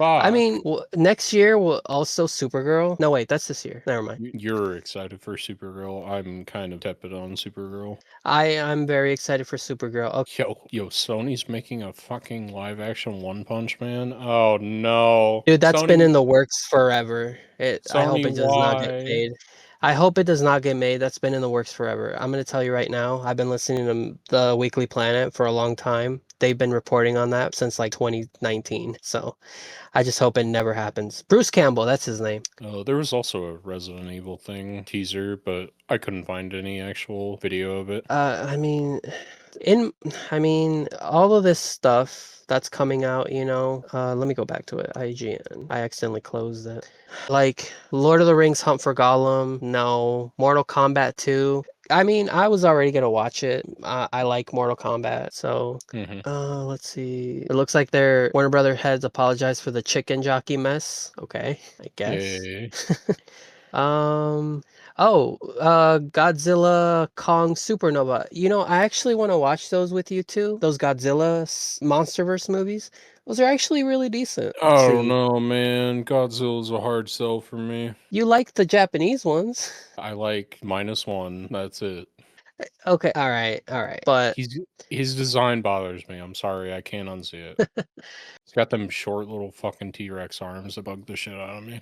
I mean, Fuck. next year will also Supergirl. No, wait, that's this year. Never mind. You're excited for Supergirl. I'm kind of tepid on Supergirl. I'm very excited for Supergirl. Okay. Yo, Sony's making a fucking live action One Punch Man. Oh no, Dude, that's been Sony, in the works forever. I hope Sony, it does not get why? made. I hope it does not get made. That's been in the works forever. I'm gonna tell you right now. I've been listening to the Weekly Planet for a long time. They've been reporting on that since like 2019. So I just hope it never happens. Bruce Campbell, that's his name. There was also a Resident Evil thing teaser, but I couldn't find any actual video of it. I mean, in I mean, all of this stuff that's coming out, let me go back to it. IGN. I accidentally closed it. Like Lord of the Rings Hunt for Gollum, no. Mortal Kombat 2. I mean, I was already gonna watch it. I like Mortal Kombat, so Hmm. let's see. It looks like their Warner Brother heads apologized for the chicken jockey mess. Okay, I guess. Yay. Godzilla Kong Supernova. I actually want to watch those with you too. Those Godzilla MonsterVerse movies. Those are actually really decent I don't too. know, man. Godzilla's a hard sell for me. You like the Japanese ones. I like -1. That's it. Okay, all right, all right. But His design bothers me. I'm sorry, I can't unsee it. He's got them short little fucking T-Rex arms that bug the shit out of me.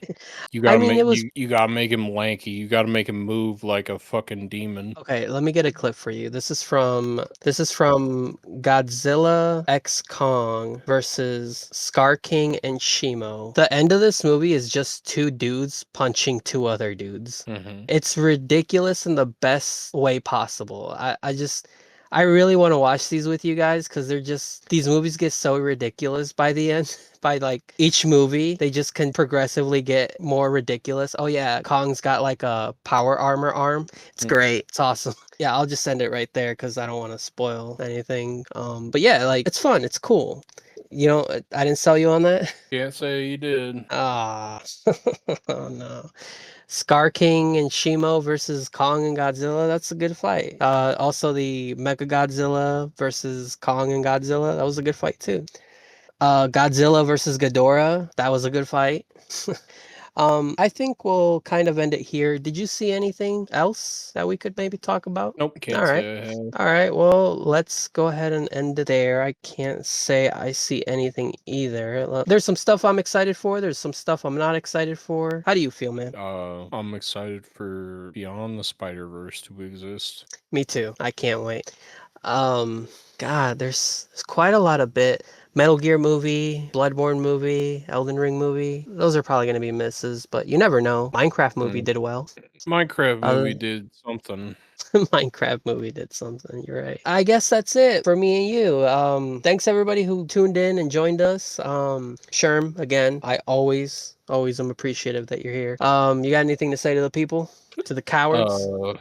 I mean, it was You gotta make him lanky. You gotta make him move like a fucking demon. okay. Let me get a clip for you. This is from Godzilla X Kong versus Scar King and Shimo. The end of this movie is just two dudes punching two other dudes. Hmm. It's ridiculous in the best way possible. I really want to watch these with you guys because these movies get so ridiculous by the end. By like each movie, they just can progressively get more ridiculous. Oh yeah, Kong's got like a power armor arm. It's Mm. great. It's awesome. Yeah, I'll just send it right there because I don't want to spoil anything. But yeah, like it's fun. It's cool. You know, I didn't sell you on that. Can't say you did. Ah, oh no. Scar King and Shimo versus Kong and Godzilla. That's a good fight. Also the Mega Godzilla versus Kong and Godzilla. That was a good fight too. Godzilla versus Ghidorah. That was a good fight. I think we'll kind of end it here. Did you see anything else that we could maybe talk about? Nope, All can't right. say I have. All right. Well, let's go ahead and end it there. I can't say I see anything either. There's some stuff I'm excited for. There's some stuff I'm not excited for. How do you feel, man? I'm excited for Beyond the Spider-Verse to exist. Me too. I can't wait. Um, God, there's quite a lot of bit. Metal Gear movie, Bloodborne movie, Elden Ring movie. Those are probably going to be misses, but you never know. Minecraft movie Mm. did well. Minecraft movie Uh, did something. Minecraft movie did something. You're right. I guess that's it for me and you. Thanks everybody who tuned in and joined us. Sherm, again, I always am appreciative that you're here. You got anything to say to the people, to the cowards Uh,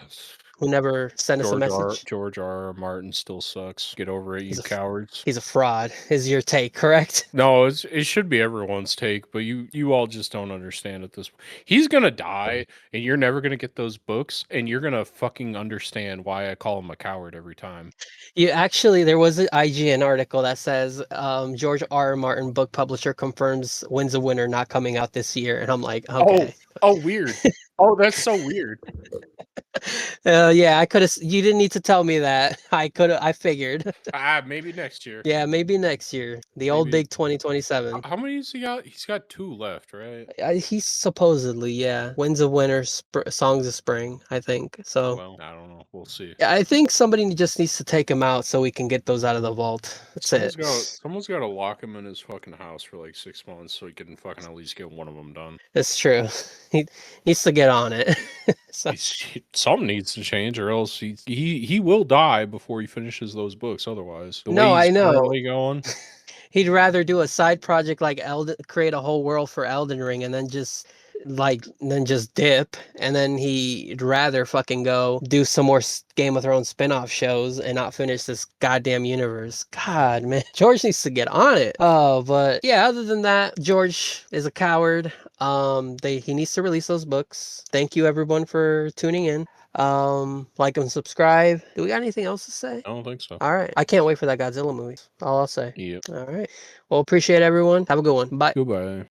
who never sent us a message? George R. R. Martin still sucks. Get over it, He's you a cowards. he's a fraud. Is your take correct? No, it should be everyone's take, but you all just don't understand at this. He's gonna die, and you're never gonna get those books, and you're gonna fucking understand why I call him a coward every time. You actually, there was an IGN article that says George R. R. Martin, book publisher, confirms Wins a Winner not coming out this year, and I'm like, Oh, okay. oh, weird. Oh, that's so weird. Yeah, I could have. You didn't need to tell me that. I could have. I figured. Maybe next year. Yeah, maybe next year, the old Maybe. big 2027. How many has he got? He's got two left, right? He's supposedly, yeah, Winds of Winter, Songs of Spring, I think. Oh So well, I don't know. We'll see. yeah, I think somebody just needs to take him out so we can get those out of the vault. That's it. Someone's got to lock him in his fucking house for like 6 months so he can fucking at least get one of them done. It's true. He needs to get on it. So, Something needs to change, or else he will die before he finishes those books. Otherwise, the way no, I he's know. currently going, He'd rather do a side project like create a whole world for Elden Ring and then just dip, and then he'd rather fucking go do some more Game of Thrones spin-off shows and not finish this goddamn universe. God, man, George needs to get on it. Oh, but yeah, other than that, George is a coward. He needs to release those books. Thank you everyone for tuning in. Like and subscribe. Do we got anything else to say? I don't think so. All right. I can't wait for that Godzilla movie. All I'll say. Yep. All right. Well, appreciate everyone. Have a good one. Bye. Goodbye.